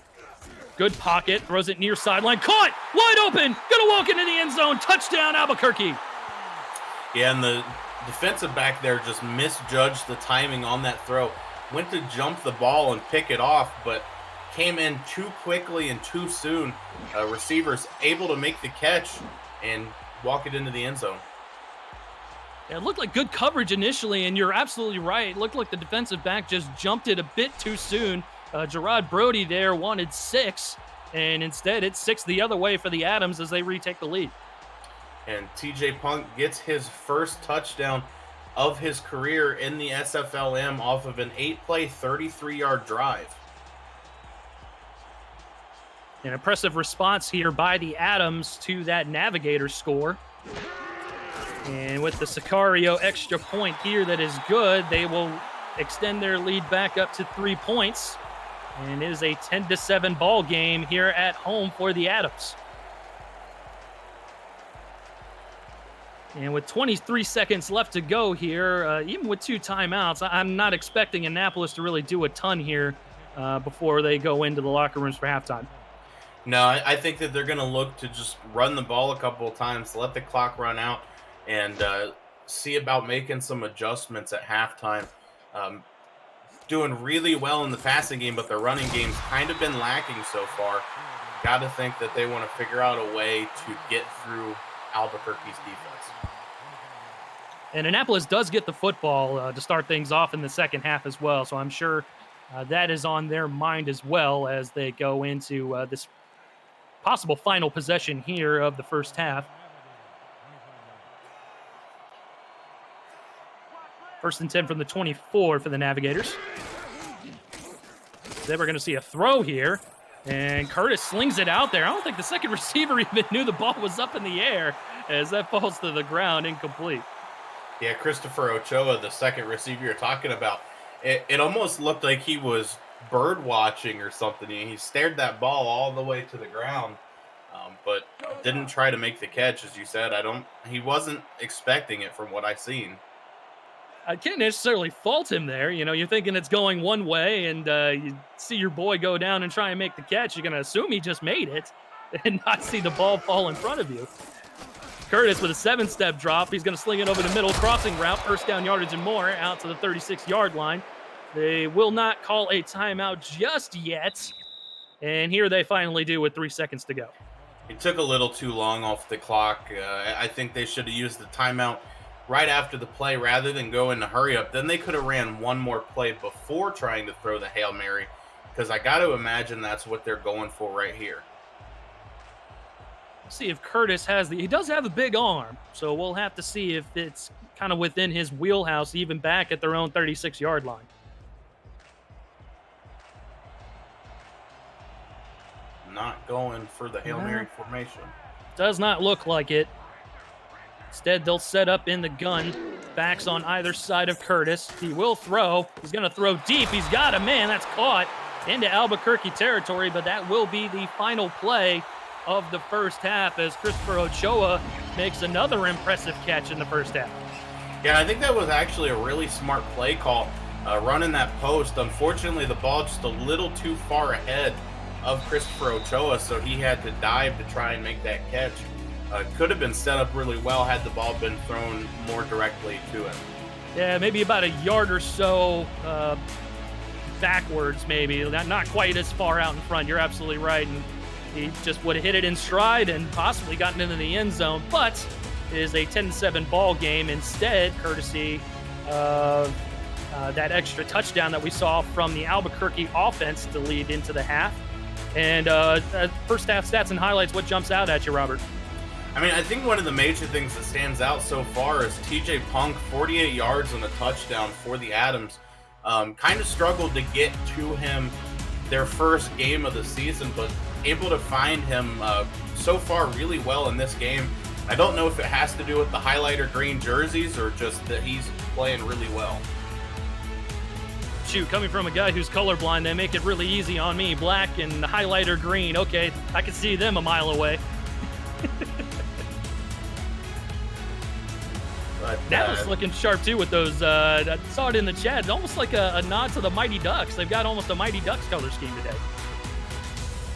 Good pocket, throws it near sideline. Caught! Wide open! Gonna walk into the end zone. Touchdown, Albuquerque. Yeah, and the defensive back there just misjudged the timing on that throw. Went to jump the ball and pick it off, but came in too quickly and too soon. Receivers able to make the catch and walk it into the end zone. Yeah, it looked like good coverage initially, and you're absolutely right. It looked like the defensive back just jumped it a bit too soon. Gerard Brody there wanted 6, and instead it's 6 the other way for the Adams as they retake the lead. And TJ Punk gets his first touchdown of his career in the SFLm off of an 8-play, 33-yard drive. An impressive response here by the Adams to that Navigator score. And with the Sicario extra point here that is good, they will extend their lead back up to 3 points. And it is a 10-7 ball game here at home for the Adams. And with 23 seconds left to go here, even with 2 timeouts, I'm not expecting Annapolis to really do a ton here before they go into the locker rooms for halftime. No, I think that they're going to look to just run the ball a couple of times, let the clock run out, and see about making some adjustments at halftime. Doing really well in the passing game, but their running game's kind of been lacking so far. Got to think that they want to figure out a way to get through Albuquerque's defense. And Annapolis does get the football to start things off in the second half as well, so I'm sure that is on their mind as well as they go into this possible final possession here of the first half. First and 10 from the 24 for the Navigators. Then we're going to see a throw here, and Curtis slings it out there. I don't think the second receiver even knew the ball was up in the air as that falls to the ground, incomplete. Yeah, Christopher Ochoa, the second receiver you're talking about, it almost looked like he was bird watching or something. He stared that ball all the way to the ground, but didn't try to make the catch, as you said. He wasn't expecting it from what I seen. I can't necessarily fault him there. You know, you're thinking it's going one way, and you see your boy go down and try and make the catch. You're going to assume he just made it and not see the ball fall in front of you. Curtis with a 7-step drop. He's going to sling it over the middle, crossing route, first down yardage and more, out to the 36-yard line. They will not call a timeout just yet. And here they finally do with 3 seconds to go. It took a little too long off the clock. I think they should have used the timeout right after the play rather than go in a hurry up. Then they could have ran one more play before trying to throw the Hail Mary, because I got to imagine that's what they're going for right here. See if Curtis he does have a big arm, so we'll have to see if it's kind of within his wheelhouse, even back at their own 36-yard line. Not going for the Hail Mary formation. Does not look like it. Instead, they'll set up in the gun. Backs on either side of Curtis. He will throw. He's going to throw deep. He's got a man. That's caught into Albuquerque territory, but that will be the final play of the first half as Christopher Ochoa makes another impressive catch in the first half. Yeah, I think that was actually a really smart play call, running that post. Unfortunately, the ball just a little too far ahead of Christopher Ochoa, so he had to dive to try and make that catch. Could have been set up really well had the ball been thrown more directly to him. Yeah, maybe about a yard or so backwards, maybe. Not quite as far out in front. You're absolutely right. And he just would have hit it in stride and possibly gotten into the end zone. But it is a 10-7 ball game instead, courtesy of that extra touchdown that we saw from the Albuquerque offense to lead into the half. And first half stats and highlights, what jumps out at you, Robert? I mean, I think one of the major things that stands out so far is TJ Punk, 48 yards and a touchdown for the Adams. Kind of struggled to get to him their first game of the season, but able to find him so far really well in this game. I don't know if it has to do with the highlighter green jerseys or just that he's playing really well. Shoot, coming from a guy who's colorblind, they make it really easy on me. Black and highlighter green. Okay, I can see them a mile away. But, that was looking sharp too with those. I saw it in the chat. Almost like a nod to the Mighty Ducks. They've got almost a Mighty Ducks color scheme today.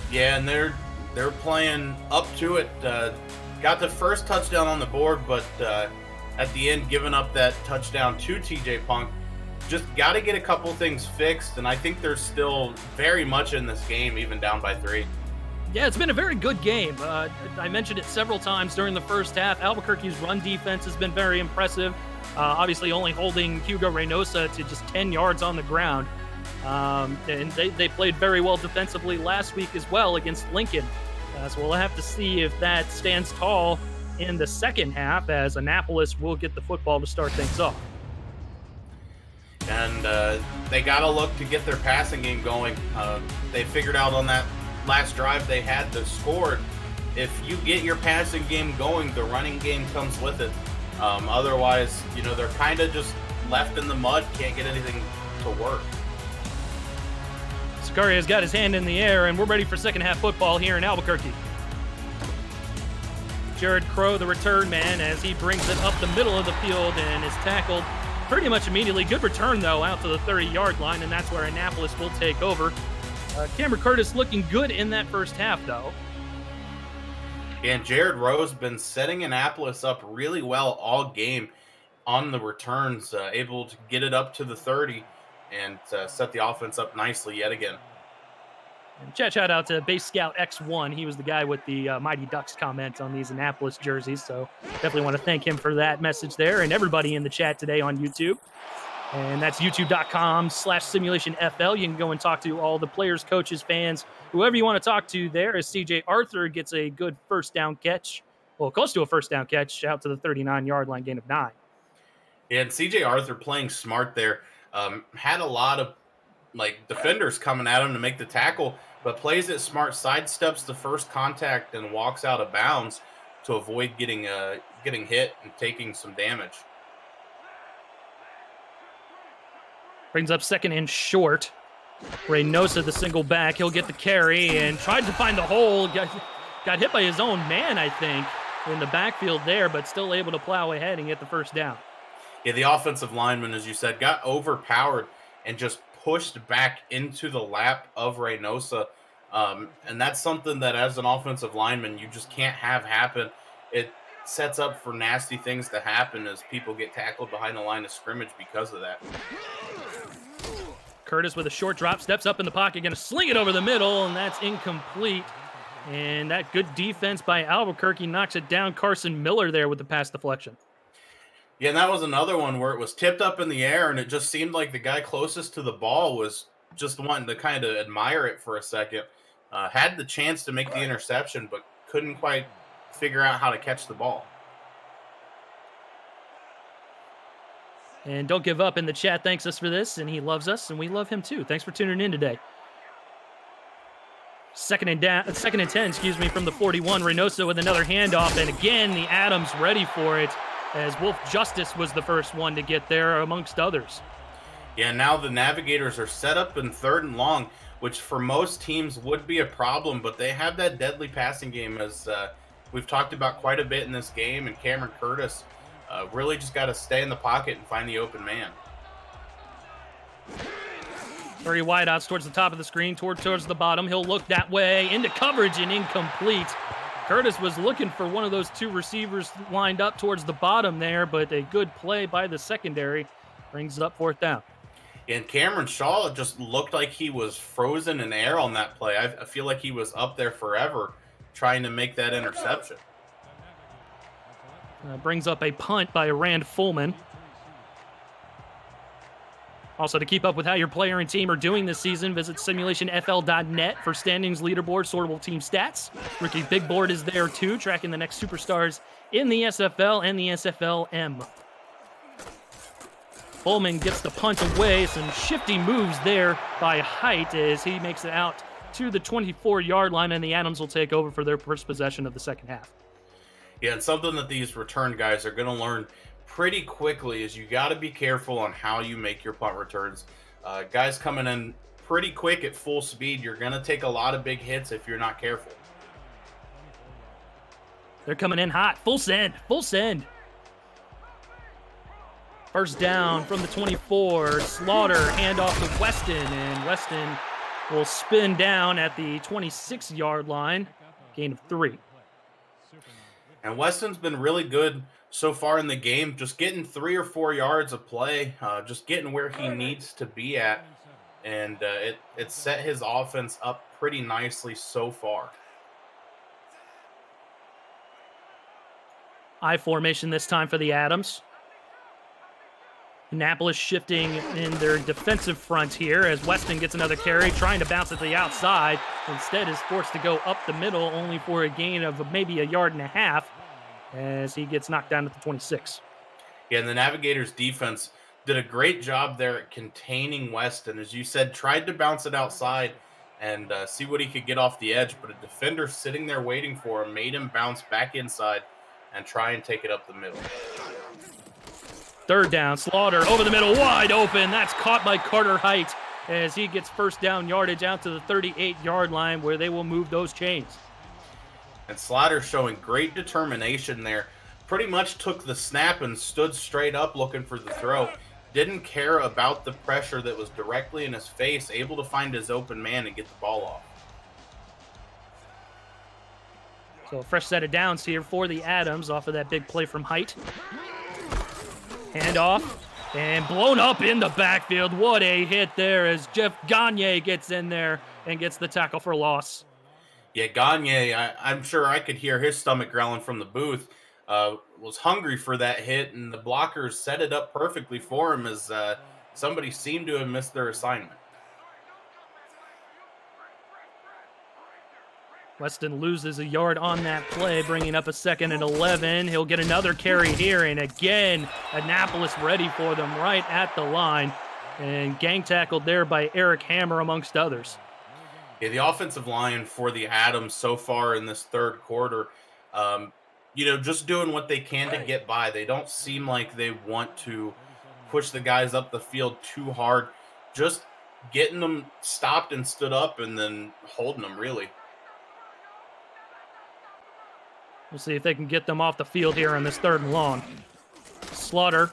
Yeah, and they're playing up to it. Got the first touchdown on the board, but at the end, giving up that touchdown to TJ Punk. Just got to get a couple things fixed, and I think they're still very much in this game, even down by 3. Yeah, it's been a very good game. I mentioned it several times during the first half. Albuquerque's run defense has been very impressive. Obviously, only holding Hugo Reynosa to just 10 yards on the ground. And they played very well defensively last week as well against Lincoln. So we'll have to see if that stands tall in the second half, as Annapolis will get the football to start things off. And they got to look to get their passing game going. They figured out on that last drive they had to score. If you get your passing game going, the running game comes with it. Otherwise, they're kind of just left in the mud, can't get anything to work. Sicaria's got his hand in the air, and we're ready for second half football here in Albuquerque. Jared Crow, the return man, as he brings it up the middle of the field and is tackled pretty much immediately. Good return, though, out to the 30-yard line, and that's where Annapolis will take over. Cameron Curtis looking good in that first half, though. And Jared Rowe's been setting Annapolis up really well all game on the returns, able to get it up to the 30 and set the offense up nicely yet again. And shout out to Base Scout X1. He was the guy with the Mighty Ducks comment on these Annapolis jerseys, so definitely want to thank him for that message there, and everybody in the chat today on YouTube. And that's youtube.com/SimulationFL. You can go and talk to all the players, coaches, fans, whoever you want to talk to there, as CJ Arthur gets a good first down catch. Well, close to a first down catch out to the 39-yard line, gain of 9. And CJ Arthur playing smart there. Had a lot of defenders coming at him to make the tackle, but plays it smart, sidesteps the first contact and walks out of bounds to avoid getting hit and taking some damage. Brings up second and short. Reynosa, the single back. He'll get the carry and tried to find the hole. Got hit by his own man, I think, in the backfield there, but still able to plow ahead and get the first down. Yeah, the offensive lineman, as you said, got overpowered and just pushed back into the lap of Reynosa. And that's something that as an offensive lineman, you just can't have happen. It sets up for nasty things to happen as people get tackled behind the line of scrimmage because of that. Curtis with a short drop, steps up in the pocket, going to sling it over the middle, and that's incomplete. And that good defense by Albuquerque knocks it down. Carson Miller there with the pass deflection. Yeah, and that was another one where it was tipped up in the air, and it just seemed like the guy closest to the ball was just wanting to kind of admire it for a second. Had the chance to make the interception, but couldn't quite figure out how to catch the ball. And Don't Give Up in the chat thanks us for this, and he loves us, and we love him too. Thanks for tuning in today. Second and 10, from the 41. Reynosa with another handoff, and again, the Adams ready for it. as Wolf Justice was the first one to get there amongst others. Yeah, now the Navigators are set up in 3rd and long, which for most teams would be a problem, but they have that deadly passing game as we've talked about quite a bit in this game, and Cameron Curtis really just got to stay in the pocket and find the open man. 3 wideouts towards the top of the screen, towards the bottom. He'll look that way, into coverage and incomplete. Curtis was looking for one of those 2 receivers lined up towards the bottom there, but a good play by the secondary brings it up 4th down. And Cameron Shaw just looked like he was frozen in air on that play. I feel like he was up there forever trying to make that interception. Brings up a punt by Rand Fullman. Also, to keep up with how your player and team are doing this season, visit simulationfl.net for standings, leaderboard, sortable team stats. Rookie Big Board is there too, tracking the next superstars in the SFL and the SFLm. Fullman gets the punt away. Some shifty moves there by Height as he makes it out to the 24-yard line, and the Adams will take over for their first possession of the second half. Yeah, and something that these return guys are going to learn pretty quickly is you got to be careful on how you make your punt returns. Guys coming in pretty quick at full speed, you're going to take a lot of big hits if you're not careful. They're coming in hot. Full send. First down from the 24. Slaughter, handoff to Weston, and Weston will spin down at the 26-yard line. Gain of 3. And Weston's been really good so far in the game, just getting 3 or 4 yards of play, just getting where he needs to be at. And it set his offense up pretty nicely so far. I formation this time for the Adams. Annapolis shifting in their defensive front here as Weston gets another carry, trying to bounce it to the outside. Instead is forced to go up the middle, only for a gain of maybe 1.5 yards as he gets knocked down at the 26. Yeah, and the Navigators defense did a great job there at containing Weston. As you said, tried to bounce it outside and see what he could get off the edge, but a defender sitting there waiting for him made him bounce back inside and try and take it up the middle. 3rd down, Slaughter over the middle, wide open. That's caught by Carter Height as he gets first down yardage out to the 38-yard line where they will move those chains. And Slaughter showing great determination there. Pretty much took the snap and stood straight up looking for the throw. Didn't care about the pressure that was directly in his face, able to find his open man and get the ball off. So a fresh set of downs here for the Adams off of that big play from Height. Handoff, and blown up in the backfield. What a hit there as Jeff Gagne gets in there and gets the tackle for loss. Yeah, Gagne, I'm sure I could hear his stomach growling from the booth. Was hungry for that hit, and the blockers set it up perfectly for him as somebody seemed to have missed their assignment. Weston loses 1 yard on that play, bringing up a 2nd and 11. He'll get another carry here, and again, Annapolis ready for them right at the line. And gang tackled there by Eric Hammer, amongst others. Yeah, the offensive line for the Adams so far in this 3rd quarter, just doing what they can to get by. They don't seem like they want to push the guys up the field too hard. Just getting them stopped and stood up and then holding them, really. We'll see if they can get them off the field here on this 3rd and long. Slaughter.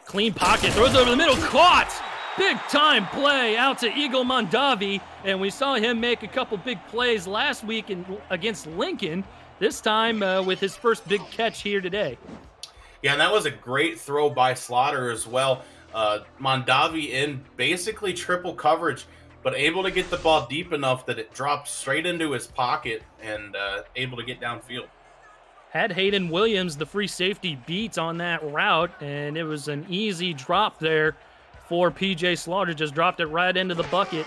Clean pocket, throws over the middle, caught! Big time play out to Eagle Mondavi, and we saw him make a couple big plays last week against Lincoln, this time with his first big catch here today. Yeah, and that was a great throw by Slaughter as well. Mondavi in basically triple coverage, but able to get the ball deep enough that it dropped straight into his pocket and able to get downfield. Had Hayden Williams, the free safety, beat on that route, and it was an easy drop there for PJ Slaughter. Just dropped it right into the bucket,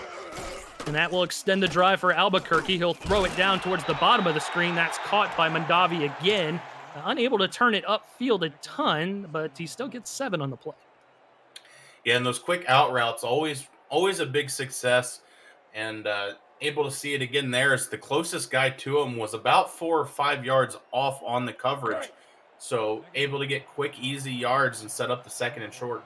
and that will extend the drive for Albuquerque. He'll throw it down towards the bottom of the screen. That's caught by Mondavi again. Unable to turn it upfield a ton, but he still gets 7 on the play. Yeah, and those quick out routes, always a big success, and able to see it again there as the closest guy to him was about 4 or 5 yards off on the coverage. So able to get quick, easy yards and set up the second and short.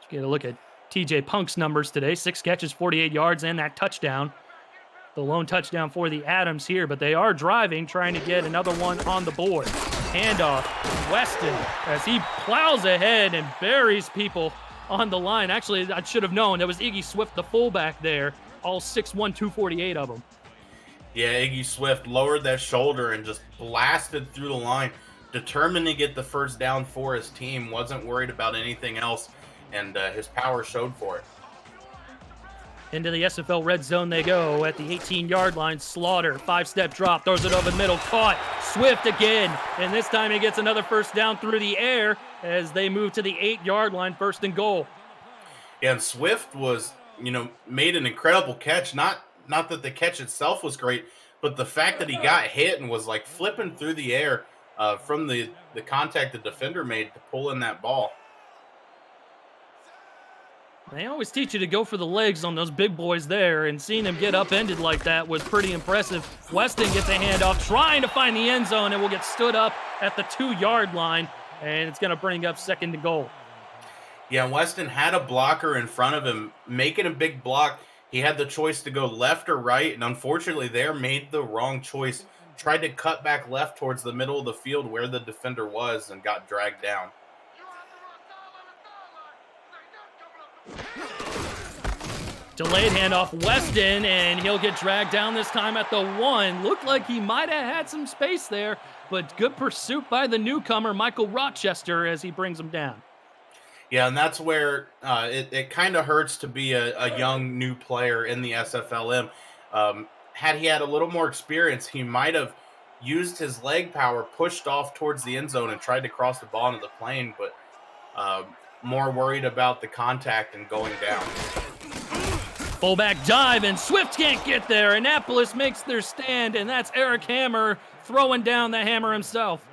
Get a look at TJ Punk's numbers today: 6 catches, 48 yards, and that touchdown. The lone touchdown for the Adams here, but they are driving, trying to get another one on the board. Handoff, Weston, as he plows ahead and buries people on the line. Actually, I should have known. That was Iggy Swift, the fullback there. All 6'1", 248 of them. Yeah, Iggy Swift lowered that shoulder and just blasted through the line, determined to get the first down for his team, wasn't worried about anything else, and his power showed for it. Into the SFL red zone they go at the 18-yard line. Slaughter, 5-step drop, throws it over the middle, caught. Swift again, and this time he gets another first down through the air as they move to the 8-yard line, 1st and goal. Yeah, and Swift was, made an incredible catch. Not that the catch itself was great, but the fact that he got hit and was like flipping through the air from the contact the defender made to pull in that ball. They always teach you to go for the legs on those big boys there, and seeing him get upended like that was pretty impressive. Weston gets a handoff, trying to find the end zone, and will get stood up at the 2-yard line, and it's going to bring up 2nd and goal. Yeah, Weston had a blocker in front of him, making a big block. He had the choice to go left or right, and unfortunately there made the wrong choice. Tried to cut back left towards the middle of the field where the defender was and got dragged down. Delayed handoff, Weston, and he'll get dragged down this time at the 1. Looked like he might have had some space there, but good pursuit by the newcomer, Michael Rochester, as he brings him down. Yeah, and that's where it kind of hurts to be a young new player in the SFLm. Had he had a little more experience, he might have used his leg power, pushed off towards the end zone, and tried to cross the ball into the plane, but more worried about the contact and going down. Fullback dive, and Swift can't get there. Annapolis makes their stand, and that's Eric Hammer throwing down the hammer himself.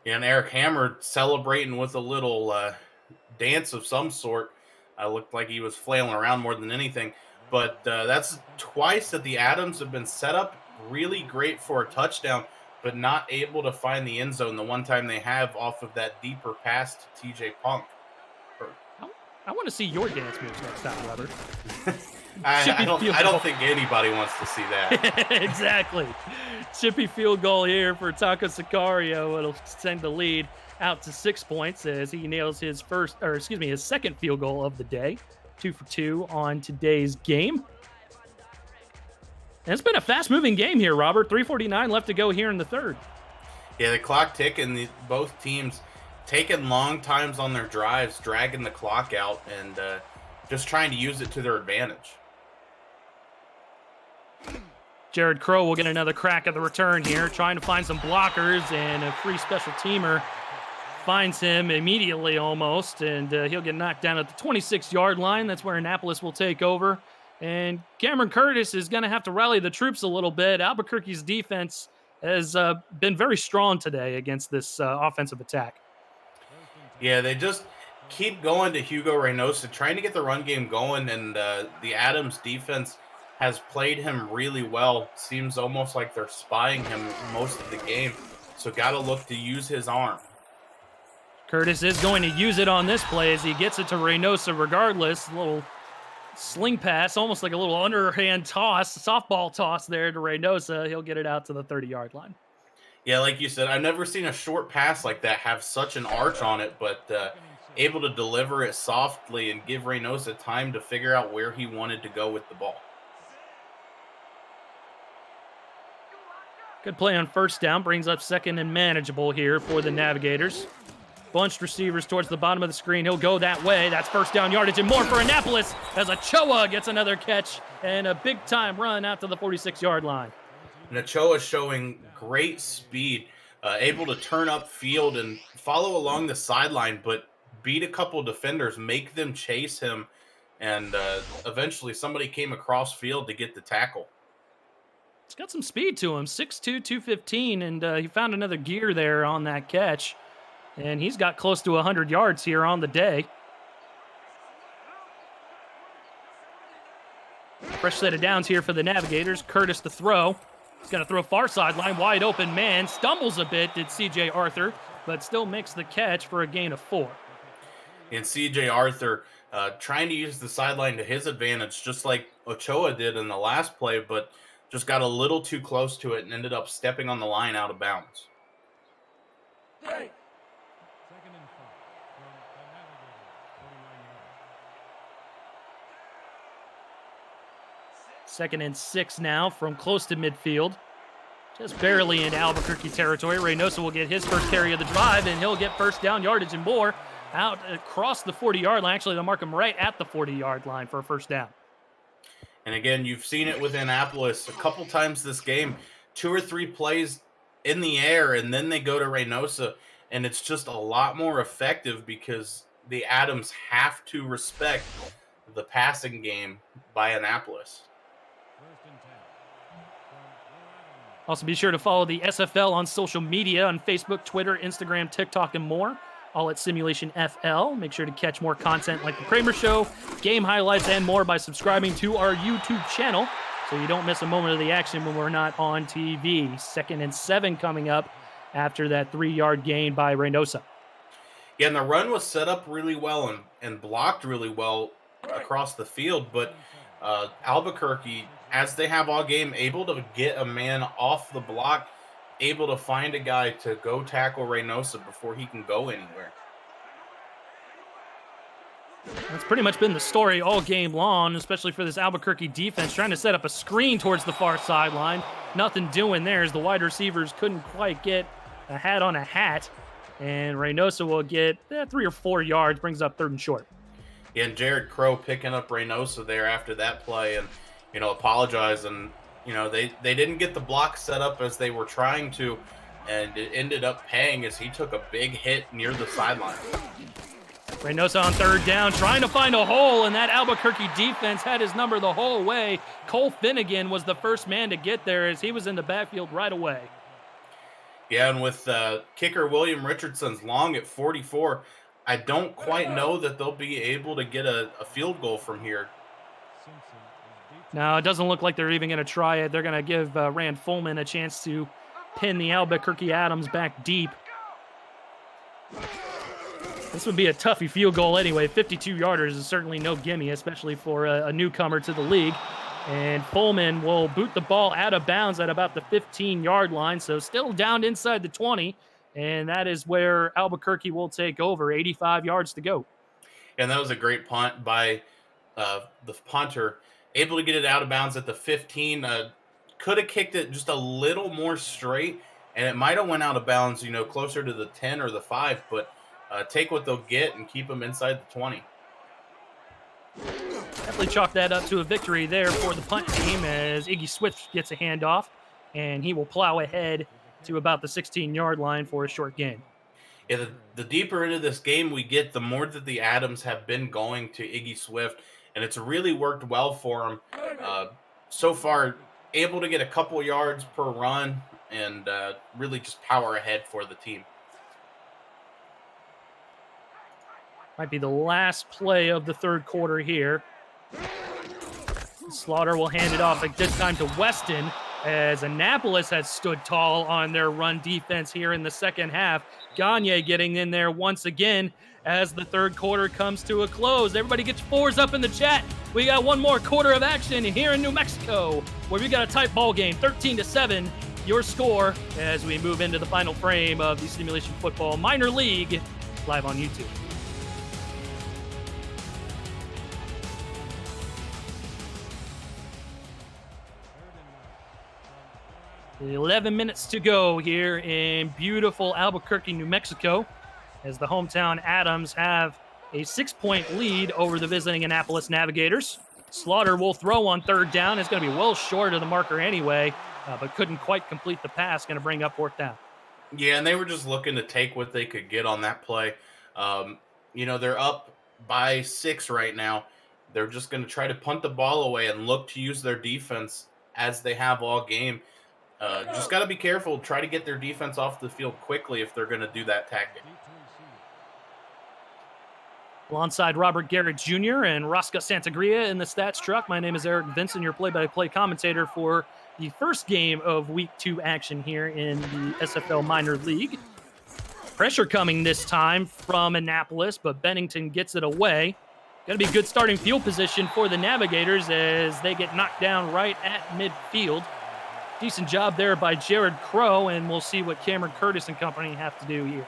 Yeah, and Eric Hammer celebrating with a little dance of some sort. Looked like he was flailing around more than anything. But that's twice that the Adams have been set up really great for a touchdown, but not able to find the end zone the one time they have off of that deeper pass to TJ Punk. I want to see your dance moves next time, Robert. I don't think anybody wants to see that. Exactly. Chippy field goal here for Taco Sicario. It'll send the lead out to 6 points as he nails his second field goal of the day. 2 for 2 on today's game. And it's been a fast-moving game here, Robert. 3:49 left to go here in the third. Yeah, the clock ticking. Both teams taking long times on their drives, dragging the clock out, and just trying to use it to their advantage. Jared Crow will get another crack at the return here, trying to find some blockers, and a free special teamer finds him immediately almost, and he'll get knocked down at the 26-yard line. That's where Annapolis will take over. And Cameron Curtis is going to have to rally the troops a little bit. Albuquerque's defense has been very strong today against this offensive attack. Yeah, they just keep going to Hugo Reynosa, trying to get the run game going, and the Adams defense has played him really well. Seems almost like they're spying him most of the game, so got to look to use his arm. Curtis is going to use it on this play as he gets it to Reynosa regardless. A little sling pass, almost like a little underhand toss, softball toss there to Reynosa. He'll get it out to the 30-yard line. Yeah, like you said, I've never seen a short pass like that have such an arch on it, but able to deliver it softly and give Reynosa time to figure out where he wanted to go with the ball. Good play on first down, brings up 2nd and manageable here for the Navigators. Bunched receivers towards the bottom of the screen. He'll go that way. That's first down yardage and more for Annapolis as Ochoa gets another catch and a big-time run out to the 46-yard line. And Ochoa showing great speed, able to turn up field and follow along the sideline, but beat a couple defenders, make them chase him, and eventually somebody came across field to get the tackle. He's got some speed to him, 6'2", 215, and he found another gear there on that catch. And he's got close to 100 yards here on the day. Fresh set of downs here for the Navigators. Curtis to throw. He's got to throw far sideline, wide open man. Stumbles a bit, did C.J. Arthur, but still makes the catch for a gain of 4. And C.J. Arthur trying to use the sideline to his advantage, just like Ochoa did in the last play, but just got a little too close to it and ended up stepping on the line out of bounds. Second and 6 now from close to midfield. Just barely into Albuquerque territory. Reynoso will get his first carry of the drive, and he'll get first down yardage and more out across the 40-yard line. Actually, they'll mark him right at the 40-yard line for a first down. And again, you've seen it with Annapolis a couple times this game. 2 or 3 plays in the air, and then they go to Reynoso, and it's just a lot more effective because the Adams have to respect the passing game by Annapolis. Also, be sure to follow the SFL on social media on Facebook, Twitter, Instagram, TikTok, and more. All at Simulationfl. Make sure to catch more content like The Kramer Show, game highlights, and more by subscribing to our YouTube channel so you don't miss a moment of the action when we're not on TV. Second and 7 coming up after that 3-yard gain by Reynoso. Yeah, and the run was set up really well and blocked really well across the field, but Albuquerque, as they have all game, able to get a man off the block, able to find a guy to go tackle Reynoso before he can go anywhere. That's pretty much been the story all game long, especially for this Albuquerque defense, trying to set up a screen towards the far sideline. Nothing doing there as the wide receivers couldn't quite get a hat on a hat, and Reynoso will get 3 or 4 yards, brings up 3rd and short. Yeah, and Jared Crow picking up Reynoso there after that play and, apologize. And, they didn't get the block set up as they were trying to, and it ended up paying as he took a big hit near the sideline. Reynoso on 3rd down, trying to find a hole, and that Albuquerque defense had his number the whole way. Cole Finnegan was the first man to get there as he was in the backfield right away. Yeah, and with kicker William Richardson's long at 44, I don't quite know that they'll be able to get a field goal from here. No, it doesn't look like they're even going to try it. They're going to give Rand Fullman a chance to pin the Albuquerque Adams back deep. This would be a toughy field goal anyway. 52-yarders is certainly no gimme, especially for a newcomer to the league. And Fullman will boot the ball out of bounds at about the 15-yard line, so still down inside the 20. And that is where Albuquerque will take over, 85 yards to go. And that was a great punt by the punter, able to get it out of bounds at the 15. Could have kicked it just a little more straight, and it might have went out of bounds, closer to the 10 or the 5. But take what they'll get and keep them inside the 20. Definitely chalk that up to a victory there for the punt team as Iggy Swift gets a handoff, and he will plow ahead to about the 16-yard line for a short gain. Yeah, the deeper into this game we get, the more that the Adams have been going to Iggy Swift, and it's really worked well for him. So far, able to get a couple yards per run and really just power ahead for the team. Might be the last play of the 3rd quarter here. Slaughter will hand it off at this time to Weston, as Annapolis has stood tall on their run defense here in the second half. Gagne getting in there once again as the 3rd quarter comes to a close. Everybody gets 4s up in the chat. We got one more quarter of action here in New Mexico, where we got a tight ball game, 13-7. Your score as we move into the final frame of the Simulation Football Minor League live on YouTube. 11 minutes to go here in beautiful Albuquerque, New Mexico, as the hometown Adams have a 6-point lead over the visiting Annapolis Navigators. Slaughter will throw on 3rd down. It's going to be well short of the marker anyway, but couldn't quite complete the pass. Going to bring up 4th down. Yeah, and they were just looking to take what they could get on that play. They're up by 6 right now. They're just going to try to punt the ball away and look to use their defense as they have all game. Just got to be careful. Try to get their defense off the field quickly if they're going to do that tactic. Alongside Robert Garrett Jr. and Rosca Santagria in the stats truck, my name is Eric Vincent, your play-by-play commentator for the first game of Week 2 action here in the SFL Minor League. Pressure coming this time from Annapolis, but Bennington gets it away. Going to be good starting field position for the Navigators as they get knocked down right at midfield. Decent job there by Jared Crow, and we'll see what Cameron Curtis and company have to do here.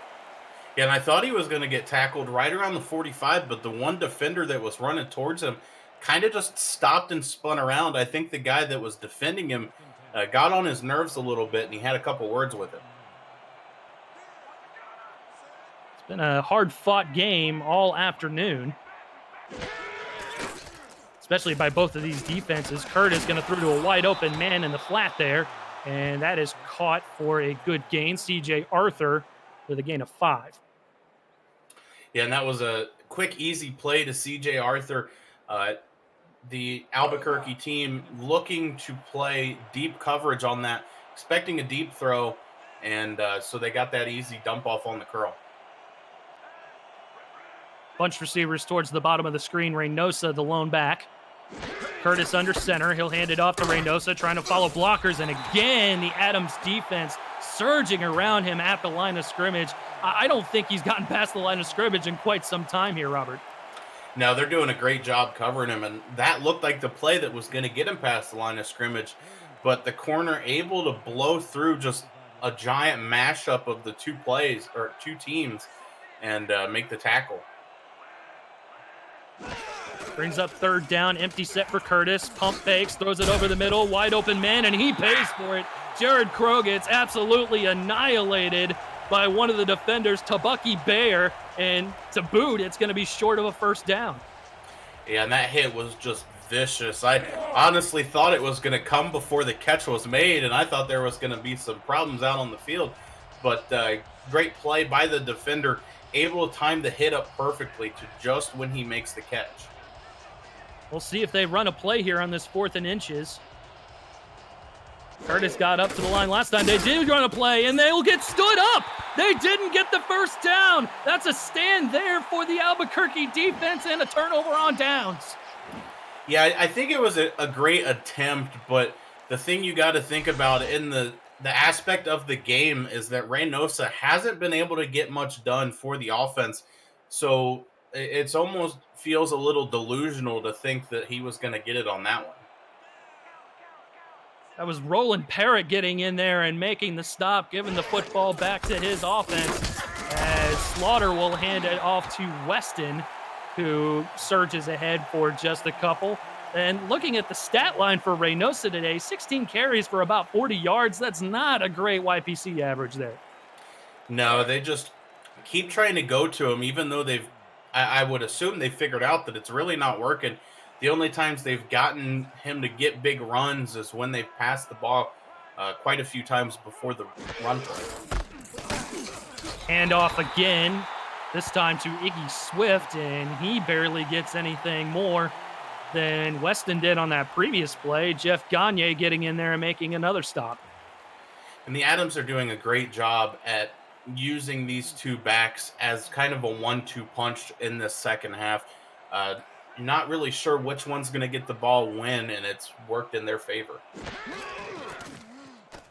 Yeah, and I thought he was going to get tackled right around the 45, but the one defender that was running towards him kind of just stopped and spun around. I think the guy that was defending him got on his nerves a little bit, and he had a couple words with him. It's been a hard-fought game all afternoon, especially by both of these defenses. Curtis going to throw to a wide-open man in the flat there, and that is caught for a good gain. C.J. Arthur with a gain of 5. Yeah, and that was a quick, easy play to C.J. Arthur. The Albuquerque team looking to play deep coverage on that, expecting a deep throw, and so they got that easy dump off on the curl. Bunch receivers towards the bottom of the screen. Reynosa, the lone back. Curtis under center. He'll hand it off to Reynosa, trying to follow blockers. And again, the Adams defense surging around him at the line of scrimmage. I don't think he's gotten past the line of scrimmage in quite some time here, Robert. No, they're doing a great job covering him, and that looked like the play that was going to get him past the line of scrimmage. But the corner able to blow through just a giant mashup of the two teams and make the tackle. Brings up third down, empty set for Curtis. Pump fakes, throws it over the middle, wide open man, and he pays for it. Jared Crow gets absolutely annihilated by one of the defenders, Tabucky Bayer, and to boot, it's going to be short of a first down. Yeah, and that hit was just vicious. I honestly thought it was going to come before the catch was made, and I thought there was going to be some problems out on the field. But great play by the defender, able to time the hit up perfectly to just when he makes the catch. We'll see if they run a play here on this 4th and inches. Curtis got up to the line last time. They did run a play, and they'll get stood up. They didn't get the first down. That's a stand there for the Albuquerque defense and a turnover on downs. Yeah, I think it was a great attempt, but the thing you got to think about in the aspect of the game is that Reynosa hasn't been able to get much done for the offense. So it's almost feels a little delusional to think that he was going to get it on that one. That was Roland Parrott getting in there and making the stop, giving the football back to his offense as Slaughter will hand it off to Weston, who surges ahead for just a couple. And looking at the stat line for Reynosa today, 16 carries for about 40 yards. That's not a great YPC average there. No, they just keep trying to go to him, even though I would assume they figured out that it's really not working. The only times they've gotten him to get big runs is when they've passed the ball quite a few times before the run play. Handoff again, this time to Iggy Swift, and he barely gets anything more than Weston did on that previous play. Jeff Gagne getting in there and making another stop. And the Adams are doing a great job at using these two backs as kind of a 1-2 punch in this second half. Not really sure which one's going to get the ball when, and it's worked in their favor.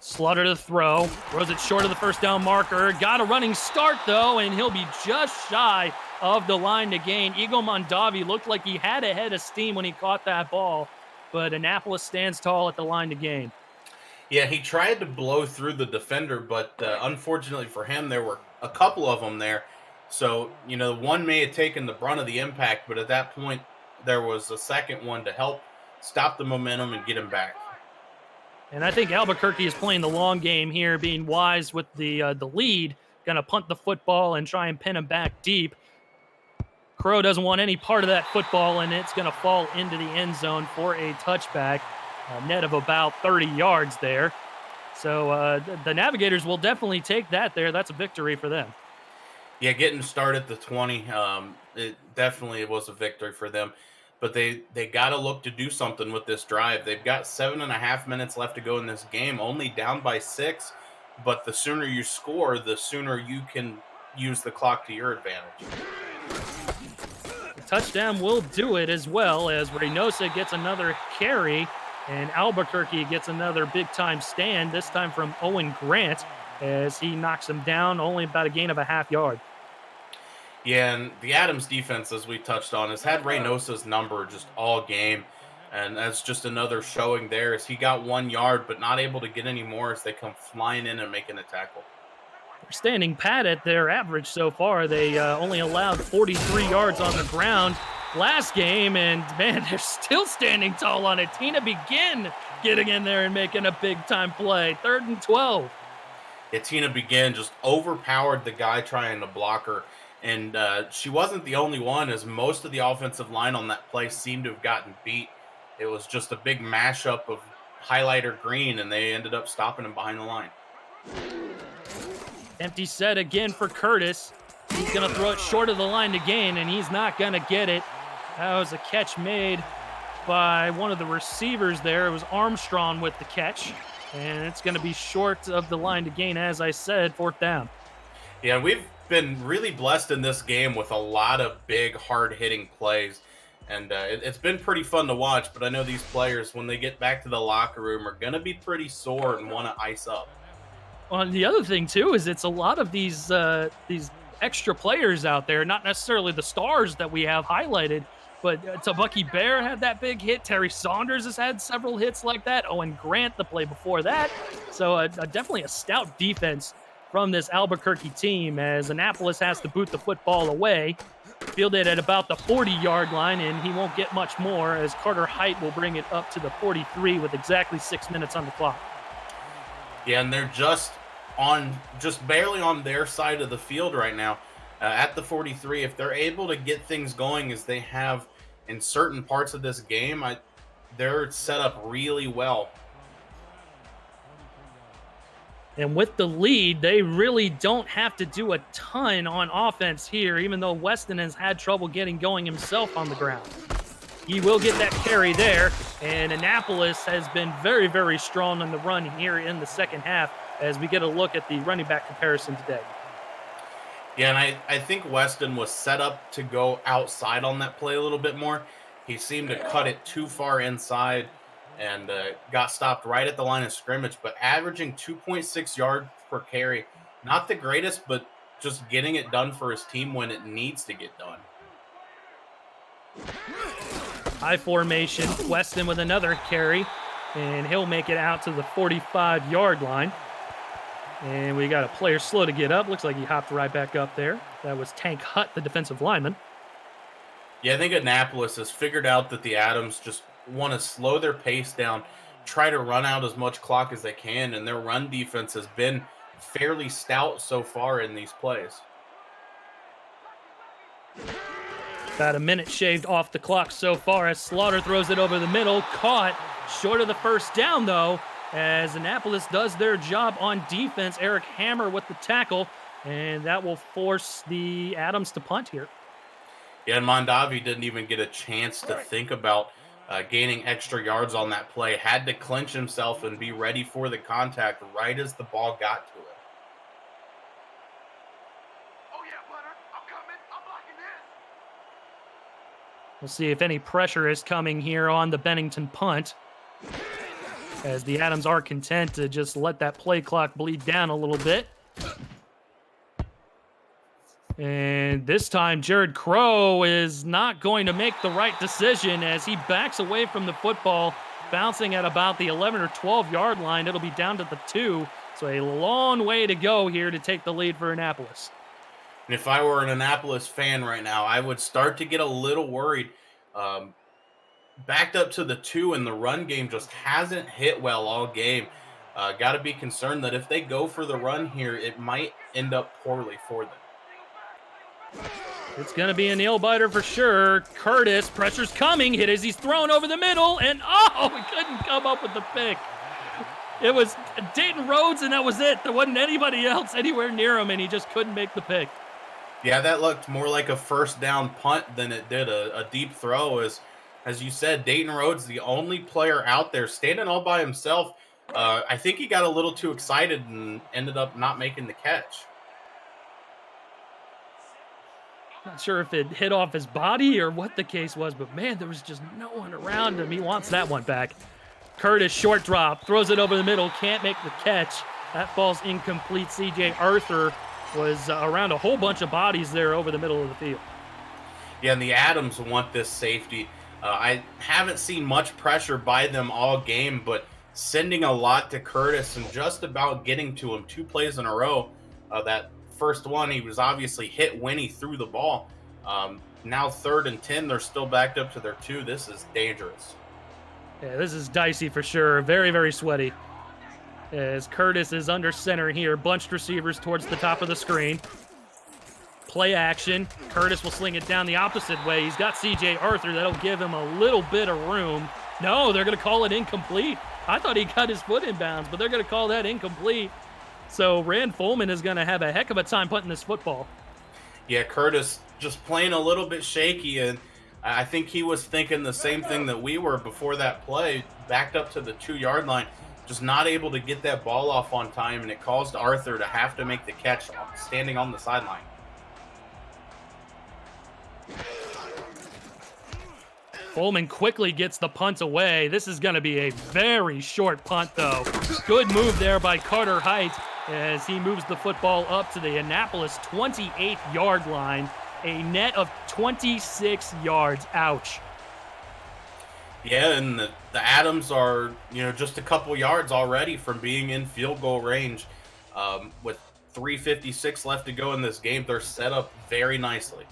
Slaughter to throw, throws it short of the first down marker. Got a running start, though, and he'll be just shy of the line to gain. Eagle Mondavi looked like he had a head of steam when he caught that ball, but Annapolis stands tall at the line to gain. Yeah, he tried to blow through the defender, but unfortunately for him, there were a couple of them there. So, one may have taken the brunt of the impact, but at that point, there was a second one to help stop the momentum and get him back. And I think Albuquerque is playing the long game here, being wise with the lead, going to punt the football and try and pin him back deep. Crow doesn't want any part of that football, and it's going to fall into the end zone for a touchback, a net of about 30 yards there. So the Navigators will definitely take that there. That's a victory for them. Yeah, getting started at the 20, it definitely was a victory for them. But they got to look to do something with this drive. They've got 7.5 minutes left to go in this game, only down by 6. But the sooner you score, the sooner you can use the clock to your advantage. touchdown will do it as well, as Reynosa gets another carry, and Albuquerque gets another big-time stand, this time from Owen Grant, as he knocks him down, only about a gain of a half yard. Yeah, and the Adams defense, as we touched on, has had Reynosa's number just all game. And that's just another showing there as he got 1 yard, but not able to get any more as they come flying in and making a tackle. They're standing pat at their average so far. They only allowed 43 yards on the ground last game, and man, they're still standing tall on it. Tina Begin getting in there and making a big-time play. 3rd and 12. Yeah, Tina Begin just overpowered the guy trying to block her. And she wasn't the only one, as most of the offensive line on that play seemed to have gotten beat. It was just a big mashup of highlighter green, and they ended up stopping him behind the line. Empty set again for Curtis. He's going to throw it short of the line to gain, and he's not going to get it. That was a catch made by one of the receivers there. It was Armstrong with the catch, and it's going to be short of the line to gain, as I said, 4th down. Yeah, we've been really blessed in this game with a lot of big, hard-hitting plays. And it's been pretty fun to watch, but I know these players, when they get back to the locker room, are going to be pretty sore and want to ice up. Well, the other thing, too, is it's a lot of these extra players out there, not necessarily the stars that we have highlighted, but Tabucky Bear had that big hit. Terry Saunders has had several hits like that. Owen Grant the play before that. So definitely a stout defense from this Albuquerque team, as Annapolis has to boot the football away. Fielded at about the 40-yard line, and he won't get much more, as Carter Height will bring it up to the 43 with exactly 6 minutes on the clock. Yeah, and they're just barely on their side of the field right now at the 43. If they're able to get things going as they have in certain parts of this game, they're set up really well. And with the lead, they really don't have to do a ton on offense here, even though Weston has had trouble getting going himself on the ground. He will get that carry there, and Annapolis has been very, very strong on the run here in the second half, as we get a look at the running back comparison today. Yeah, and I think Weston was set up to go outside on that play a little bit more. He seemed to cut it too far inside and got stopped right at the line of scrimmage, but averaging 2.6 yards per carry. Not the greatest, but just getting it done for his team when it needs to get done. High formation, Weston with another carry, and he'll make it out to the 45-yard line. And we got a player slow to get up. Looks like he hopped right back up there. That was Tank Hutt, the defensive lineman. Yeah, I think Annapolis has figured out that the Adams just want to slow their pace down, try to run out as much clock as they can, and their run defense has been fairly stout so far in these plays. About a minute shaved off the clock so far as Slaughter throws it over the middle. Caught short of the first down, though, as Annapolis does their job on defense. Eric Hammer with the tackle, and that will force the Adams to punt here. Yeah, and Mondavi didn't even get a chance to think about gaining extra yards on that play. Had to clinch himself and be ready for the contact right as the ball got to him. We'll see if any pressure is coming here on the Bennington punt, as the Adams are content to just let that play clock bleed down a little bit. And this time, Jared Crow is not going to make the right decision as he backs away from the football, bouncing at about the 11 or 12-yard line. It'll be down to the 2, so a long way to go here to take the lead for Annapolis. And if I were an Annapolis fan right now, I would start to get a little worried. Backed up to the 2, and the run game just hasn't hit well all game. Got to be concerned that if they go for the run here, it might end up poorly for them. It's going to be a nail-biter for sure. Curtis, pressure's coming. Hit as he's thrown over the middle, and he couldn't come up with the pick. It was Dayton Rhodes, and that was it. There wasn't anybody else anywhere near him, and he just couldn't make the pick. Yeah, that looked more like a first down punt than it did a deep throw. As you said, Dayton Rhodes, the only player out there standing all by himself. I think he got a little too excited and ended up not making the catch. Not sure if it hit off his body or what the case was, but man, there was just no one around him. He wants that one back. Curtis, short drop, throws it over the middle, can't make the catch. That falls incomplete. CJ Arthur was around a whole bunch of bodies there over the middle of the field. Yeah, and the Adams want this safety. I haven't seen much pressure by them all game, but sending a lot to Curtis and just about getting to him 2 plays in a row. That first one, he was obviously hit when he threw the ball. Now 3rd and 10, they're still backed up to their 2. This is dangerous. Yeah, this is dicey for sure. Very, very sweaty. As Curtis is under center here, bunched receivers towards the top of the screen. Play action. Curtis will sling it down the opposite way. He's got CJ Arthur. That'll give him a little bit of room. No, they're going to call it incomplete. I thought he got his foot in bounds, but they're going to call that incomplete. So Rand Foreman is going to have a heck of a time punting this football. Yeah, Curtis just playing a little bit shaky, and I think he was thinking the same thing that we were before that play, backed up to the 2-yard line, just not able to get that ball off on time, and it caused Arthur to have to make the catch standing on the sideline. Foreman quickly gets the punt away. This is going to be a very short punt, though. Good move there by Carter Height as he moves the football up to the Annapolis 28-yard line. A net of 26 yards. Ouch. Yeah, and the Adams are, just a couple yards already from being in field goal range. With 3:56 left to go in this game, they're set up very nicely.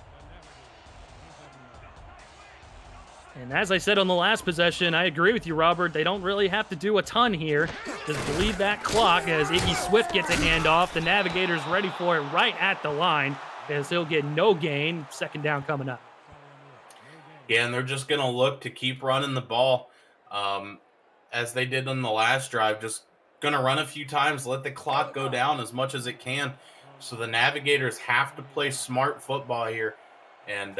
And as I said on the last possession, I agree with you, Robert. They don't really have to do a ton here. Just bleed that clock as Iggy Swift gets a handoff. The Navigators ready for it right at the line as he'll get no gain. 2nd down coming up. Yeah, and they're just going to look to keep running the ball as they did on the last drive. Just going to run a few times, let the clock go down as much as it can. So the Navigators have to play smart football here and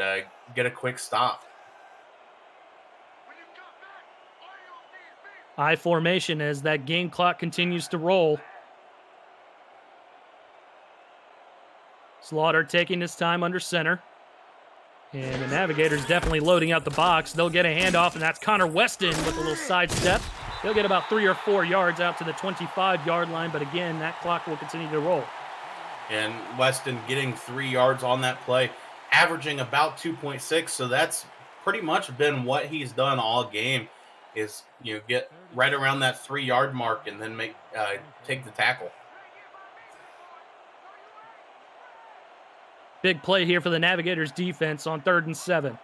get a quick stop. I formation as that game clock continues to roll. Slaughter taking his time under center. And the Navigators definitely loading out the box. They'll get a handoff, and that's Connor Weston with a little sidestep. They'll get about 3 or 4 yards out to the 25-yard line, but again, that clock will continue to roll. And Weston getting 3 yards on that play, averaging about 2.6, so that's pretty much been what he's done all game is, get right around that 3-yard mark and then take the tackle. Big play here for the Navigators defense on 3rd and 7.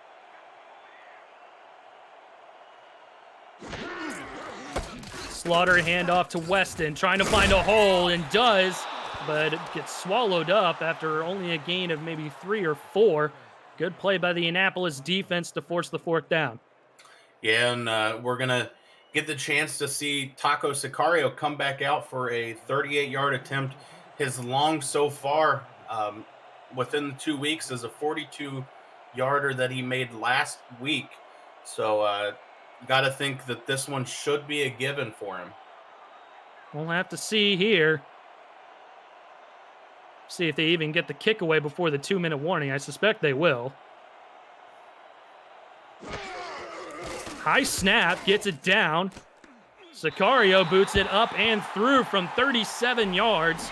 Slaughter handoff to Weston, trying to find a hole, and does, but it gets swallowed up after only a gain of maybe 3 or 4. Good play by the Annapolis defense to force the 4th down. Yeah, and we're going to get the chance to see Taco Sicario come back out for a 38-yard attempt. His long so far within the 2 weeks is a 42-yarder that he made last week. So got to think that this one should be a given for him. We'll have to see here. See if they even get the kick away before the 2-minute warning. I suspect they will. High snap, gets it down. Sicario boots it up and through from 37 yards.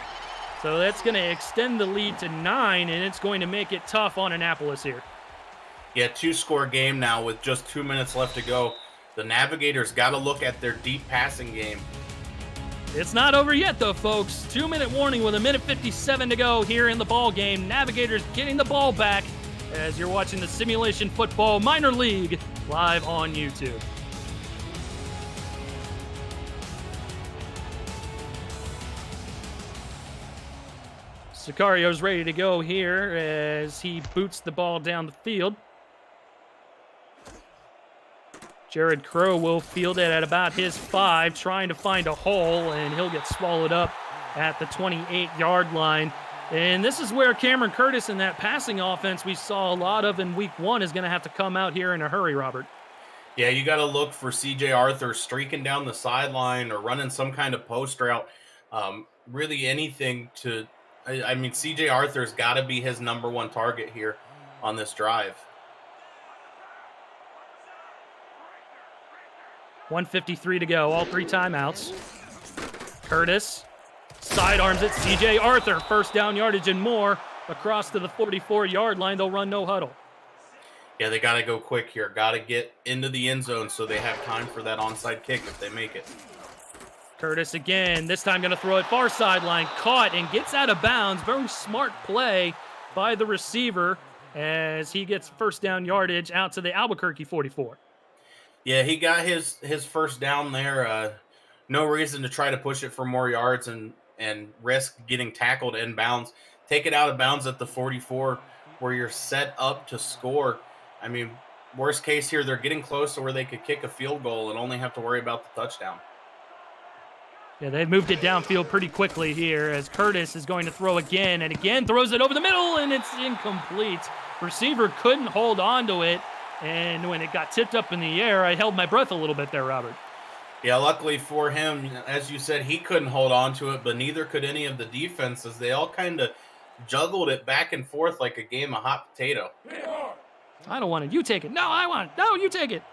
So that's going to extend the lead to 9, and it's going to make it tough on Annapolis here. Yeah, 2-score game now with just 2 minutes left to go. The Navigators got to look at their deep passing game. It's not over yet, though, folks. 2-minute warning with 1:57 to go here in the ball game. Navigators getting the ball back as you're watching the Simulation Football Minor League live on YouTube. Sicario's ready to go here as he boots the ball down the field. Jared Crow will field it at about his 5, trying to find a hole, and he'll get swallowed up at the 28-yard line. And this is where Cameron Curtis in that passing offense we saw a lot of in week 1 is going to have to come out here in a hurry, Robert. Yeah, you got to look for C.J. Arthur streaking down the sideline or running some kind of post route. Really anything to – I mean, C.J. Arthur's got to be his number 1 target here. on this drive. 1:53 to go, all 3 timeouts. Curtis sidearms it. CJ Arthur, first down yardage and more across to the 44-yard line. They'll run no huddle. Yeah, they got to go quick here. Got to get into the end zone so they have time for that onside kick if they make it. Curtis again, this time going to throw it far sideline, caught and gets out of bounds. Very smart play by the receiver as he gets first down yardage out to the Albuquerque 44. Yeah, he got his first down there. No reason to try to push it for more yards and risk getting tackled inbounds. Take it out of bounds at the 44 where you're set up to score. I mean, worst case here, they're getting close to where they could kick a field goal and only have to worry about the touchdown. Yeah, they've moved it downfield pretty quickly here as Curtis is going to throw again and again, throws it over the middle, and it's incomplete. Receiver couldn't hold on to it, and when it got tipped up in the air, I held my breath a little bit there, Robert. Yeah, luckily for him, as you said, he couldn't hold on to it, but neither could any of the defenses. They all kind of juggled it back and forth like a game of hot potato. I don't want it. You take it. No, I want it. No, you take it.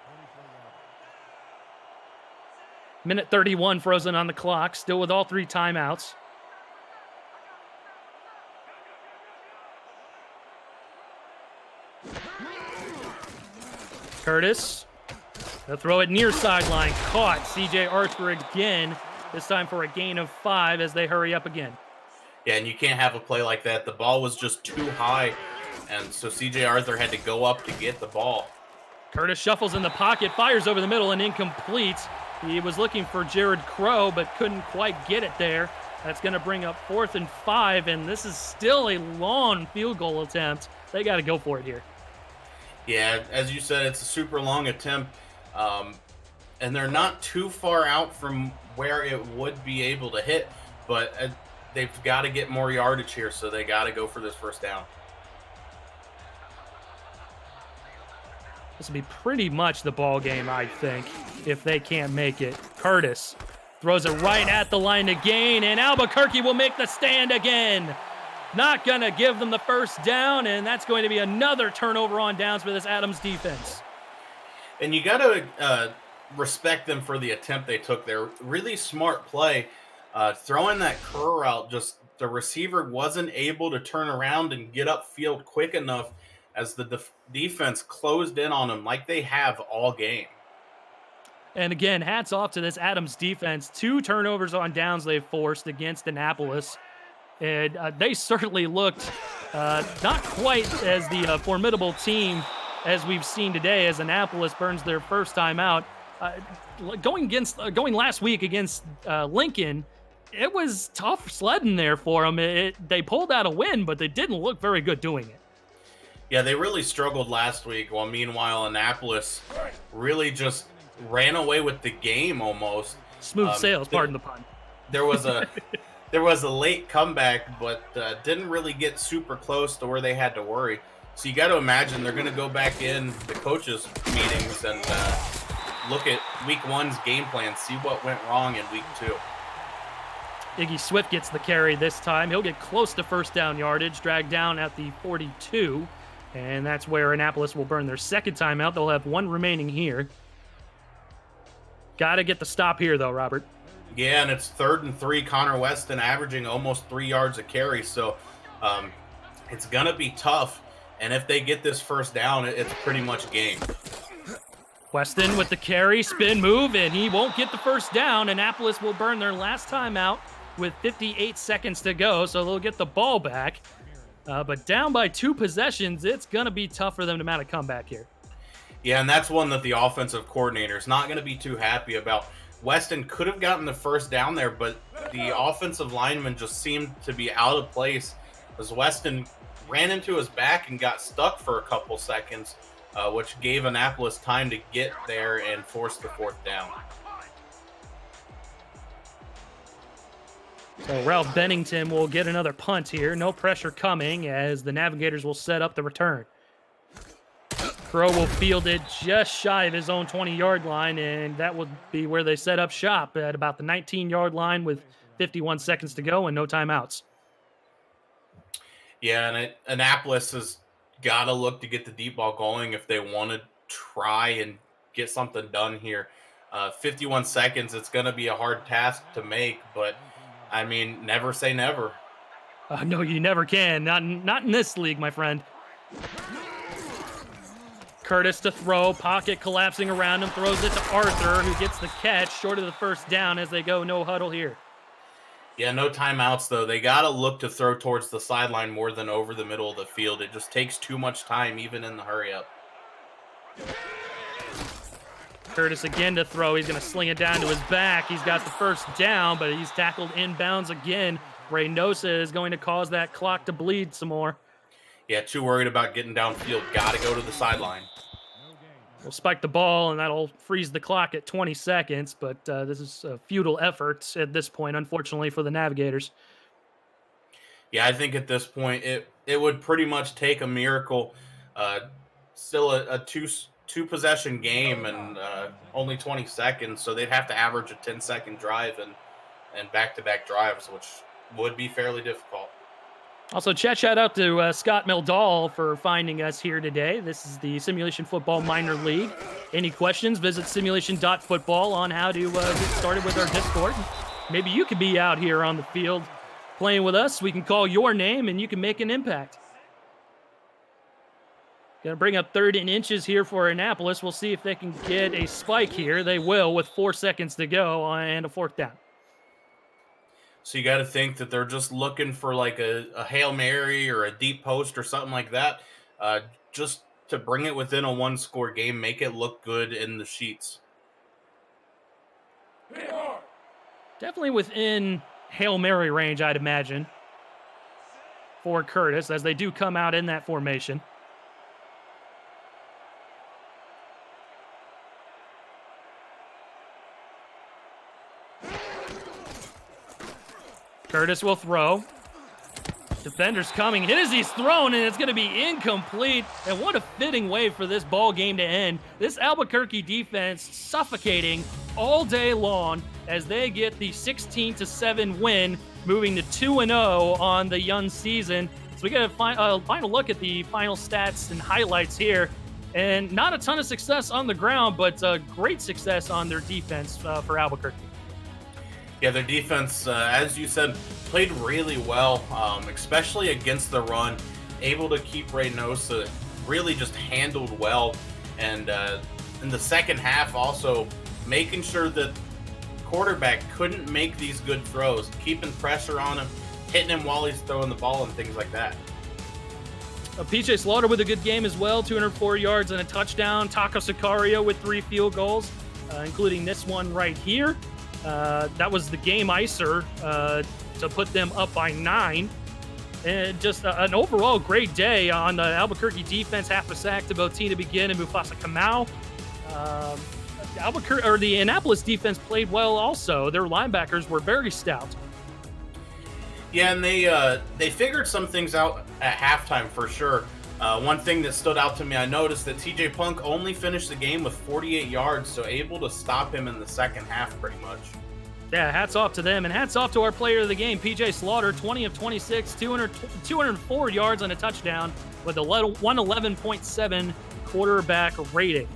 Minute 31 frozen on the clock, still with all 3 timeouts. Curtis, they'll throw it near sideline, caught. CJ Arthur again, this time for a gain of 5 as they hurry up again. Yeah, and you can't have a play like that. The ball was just too high, and so CJ Arthur had to go up to get the ball. Curtis shuffles in the pocket, fires over the middle, and incomplete. He was looking for Jared Crow, but couldn't quite get it there. That's going to bring up 4th and 5, and this is still a long field goal attempt. They got to go for it here. Yeah, as you said, it's a super long attempt, and they're not too far out from where it would be able to hit, but they've got to get more yardage here, so they got to go for this first down. This will be pretty much the ball game, I think, if they can't make it. Curtis throws it right at the line to gain, and Albuquerque will make the stand again. Not going to give them the first down, and that's going to be another turnover on downs for this Adams defense. And you got to respect them for the attempt they took there. Really smart play. Throwing that curl route, just the receiver wasn't able to turn around and get upfield quick enough as the defense closed in on them like they have all game. And again, hats off to this Adams defense. 2 turnovers on downs they've forced against Annapolis. And they certainly looked not quite as the formidable team as we've seen today as Annapolis burns their first time out. Going last week against Lincoln, it was tough sledding there for them. They pulled out a win, but they didn't look very good doing it. Yeah, they really struggled last week, while meanwhile Annapolis really just ran away with the game almost. Smooth sails, pardon the pun. There was a late comeback, but didn't really get super close to where they had to worry. So you got to imagine they're going to go back in the coaches' meetings and look at week 1's game plan, see what went wrong in week 2. Iggy Swift gets the carry this time. He'll get close to first down yardage, dragged down at the 42. And that's where Annapolis will burn their second timeout. They'll have 1 remaining here. Got to get the stop here, though, Robert. Yeah, and it's 3rd and 3. Connor Weston averaging almost 3 yards a carry. So it's going to be tough. And if they get this first down, it's pretty much game. Weston with the carry, spin move, and he won't get the first down. Annapolis will burn their last timeout with 58 seconds to go, so they'll get the ball back. But down by 2 possessions, it's going to be tough for them to mount a comeback here. Yeah, and that's one that the offensive coordinator is not going to be too happy about. Weston could have gotten the first down there, but the offensive lineman just seemed to be out of place as Weston ran into his back and got stuck for a couple seconds, which gave Annapolis time to get there and force the 4th down. So Ralph Bennington will get another punt here. No pressure coming as the Navigators will set up the return. Crow will field it just shy of his own 20-yard line, and that will be where they set up shop at about the 19-yard line with 51 seconds to go and no timeouts. Yeah, and Annapolis has gotta look to get the deep ball going if they want to try and get something done here. 51 seconds, it's going to be a hard task to make, but I mean, never say never. No, you never can. Not in this league, my friend. Curtis to throw, pocket collapsing around him, throws it to Arthur, who gets the catch short of the first down as they go no huddle here. Yeah, no timeouts, though. They got to look to throw towards the sideline more than over the middle of the field. It just takes too much time, even in the hurry up. Curtis again to throw. He's going to sling it down to his back. He's got the first down, but he's tackled inbounds again. Reynosa is going to cause that clock to bleed some more. Yeah, too worried about getting downfield. Got to go to the sideline. We'll spike the ball, and that'll freeze the clock at 20 seconds, but this is a futile effort at this point, unfortunately, for the Navigators. Yeah, I think at this point, it would pretty much take a miracle. Still a two possession game and only 20 seconds, so they'd have to average a 10-second drive and back-to-back drives, which would be fairly difficult. Also, shout out to Scott Meldal for finding us here today. This is the Simulation Football Minor League. Any questions, visit simulation.football on how to get started with our Discord. Maybe you could be out here on the field playing with us. We can call your name and you can make an impact. Going to bring up 3rd and inches here for Annapolis. We'll see if they can get a spike here. They will with 4 seconds to go and a 4th down. So you got to think that they're just looking for like a Hail Mary or a deep post or something like that, just to bring it within a 1-score game, make it look good in the sheets. Definitely within Hail Mary range, I'd imagine, for Curtis, as they do come out in that formation. Curtis will throw. Defender's coming. It is he's thrown, and it's going to be incomplete. And what a fitting way for this ball game to end. This Albuquerque defense suffocating all day long as they get the 16-7 win, moving to 2-0 on the young season. So we got a final look at the final stats and highlights here. And not a ton of success on the ground, but great success on their defense for Albuquerque. Yeah, their defense, as you said, played really well, especially against the run. Able to keep Reynosa really just handled well. And in the second half, also making sure that quarterback couldn't make these good throws, keeping pressure on him, hitting him while he's throwing the ball and things like that. PJ Slaughter with a good game as well, 204 yards and a touchdown. Taco Sicario with 3 field goals, including this one right here. That was the game icer to put them up by 9. And just an overall great day on the Albuquerque defense. Half a sack to both Tina Begin and Mufasa Kamau. The Annapolis defense played well also. Their linebackers were very stout. Yeah, and they figured some things out at halftime for sure. One thing that stood out to me, I noticed that TJ Punk only finished the game with 48 yards, so able to stop him in the second half pretty much. Yeah, hats off to them, and hats off to our player of the game, PJ Slaughter, 20 of 26, 204 yards and a touchdown with a 111.7 quarterback rating.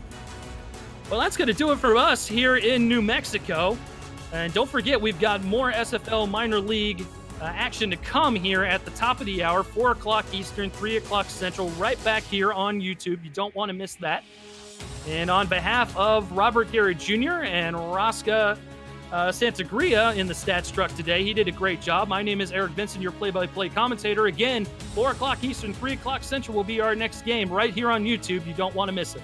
Well, that's going to do it for us here in New Mexico. And don't forget, we've got more SFL Minor League action to come here at the top of the hour, 4 o'clock Eastern, 3 o'clock Central, right back here on YouTube. You don't want to miss that. And on behalf of Robert Garrett Jr. and Rosca Santagria in the stats truck today, he did a great job. My name is Eric Benson, your play-by-play commentator. Again, 4 o'clock Eastern, 3 o'clock Central will be our next game right here on YouTube. You don't want to miss it.